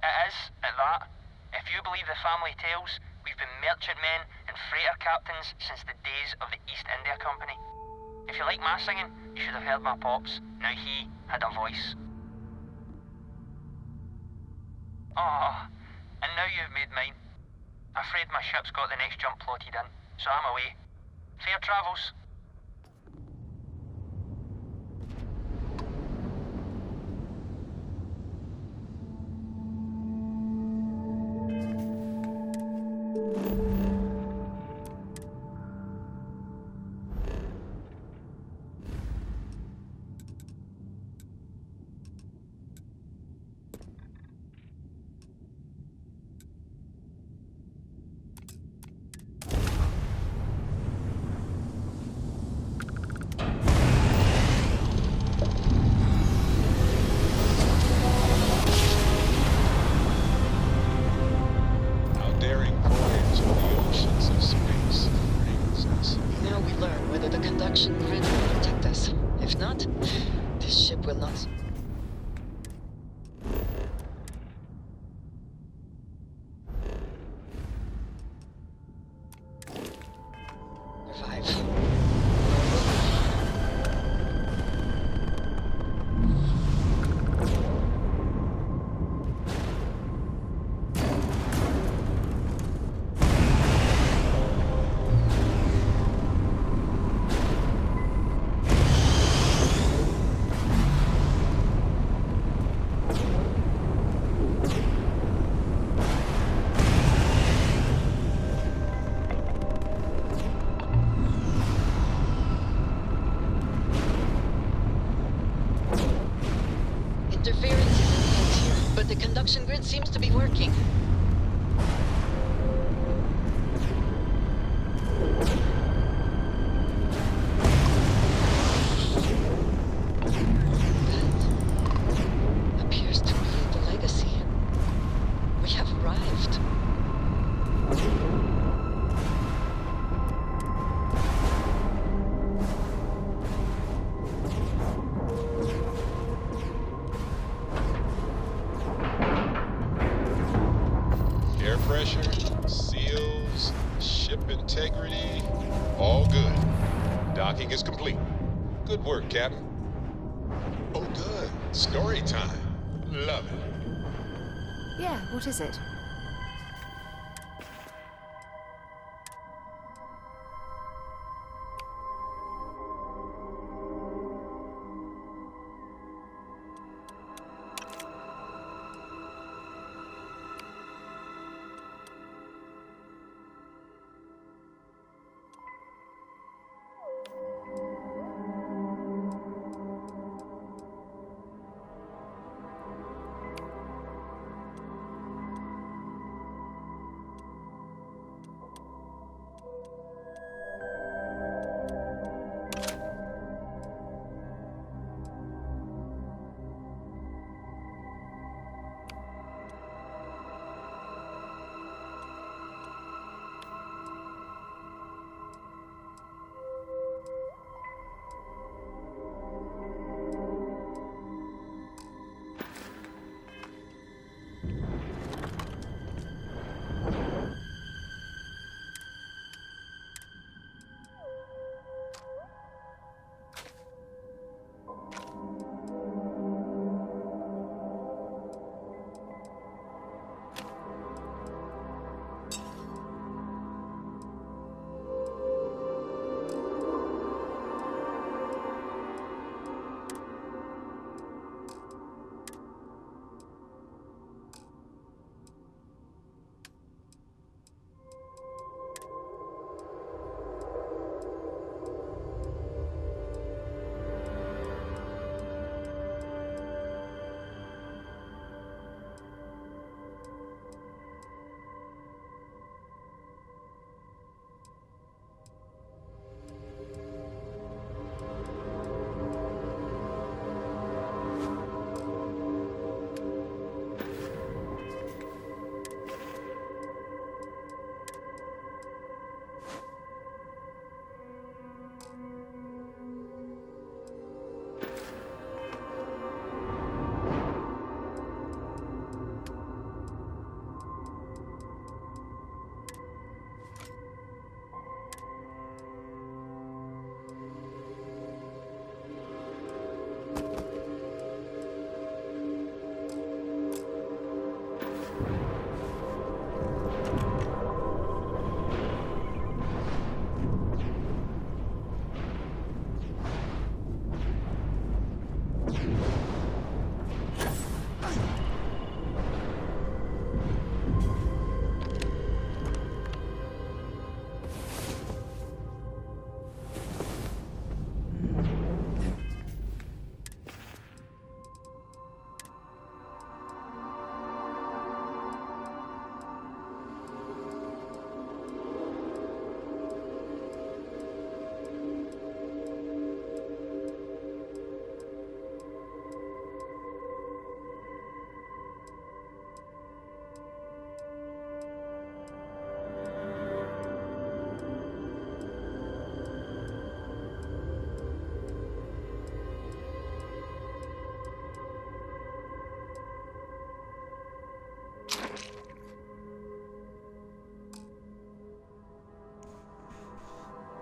[SPEAKER 6] It is, at that. If you believe the family tales, we've been merchantmen and freighter captains since the days of the East India Company. If you like my singing, you should have heard my pops. Now he had a voice. Oh, and now you've made mine. Afraid my ship's got the next jump plotted in, so I'm away. Fair travels.
[SPEAKER 3] Now we learn whether the conduction grid will protect us. If not, this ship will not. seems to be working. That appears to be the legacy. We have arrived.
[SPEAKER 17] Air pressure, seals, ship integrity, all good. Docking is complete. Good work, Captain. Oh, good. Story time. Love it.
[SPEAKER 20] Yeah, what is it?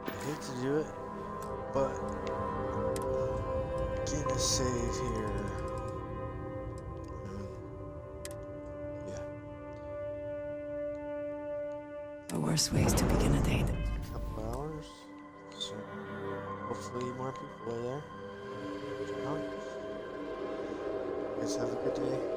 [SPEAKER 1] I hate to do it, but getting a save here. Yeah.
[SPEAKER 22] The worst ways to begin a day.
[SPEAKER 1] Couple hours. So hopefully more people are there. If not, guys have a good day.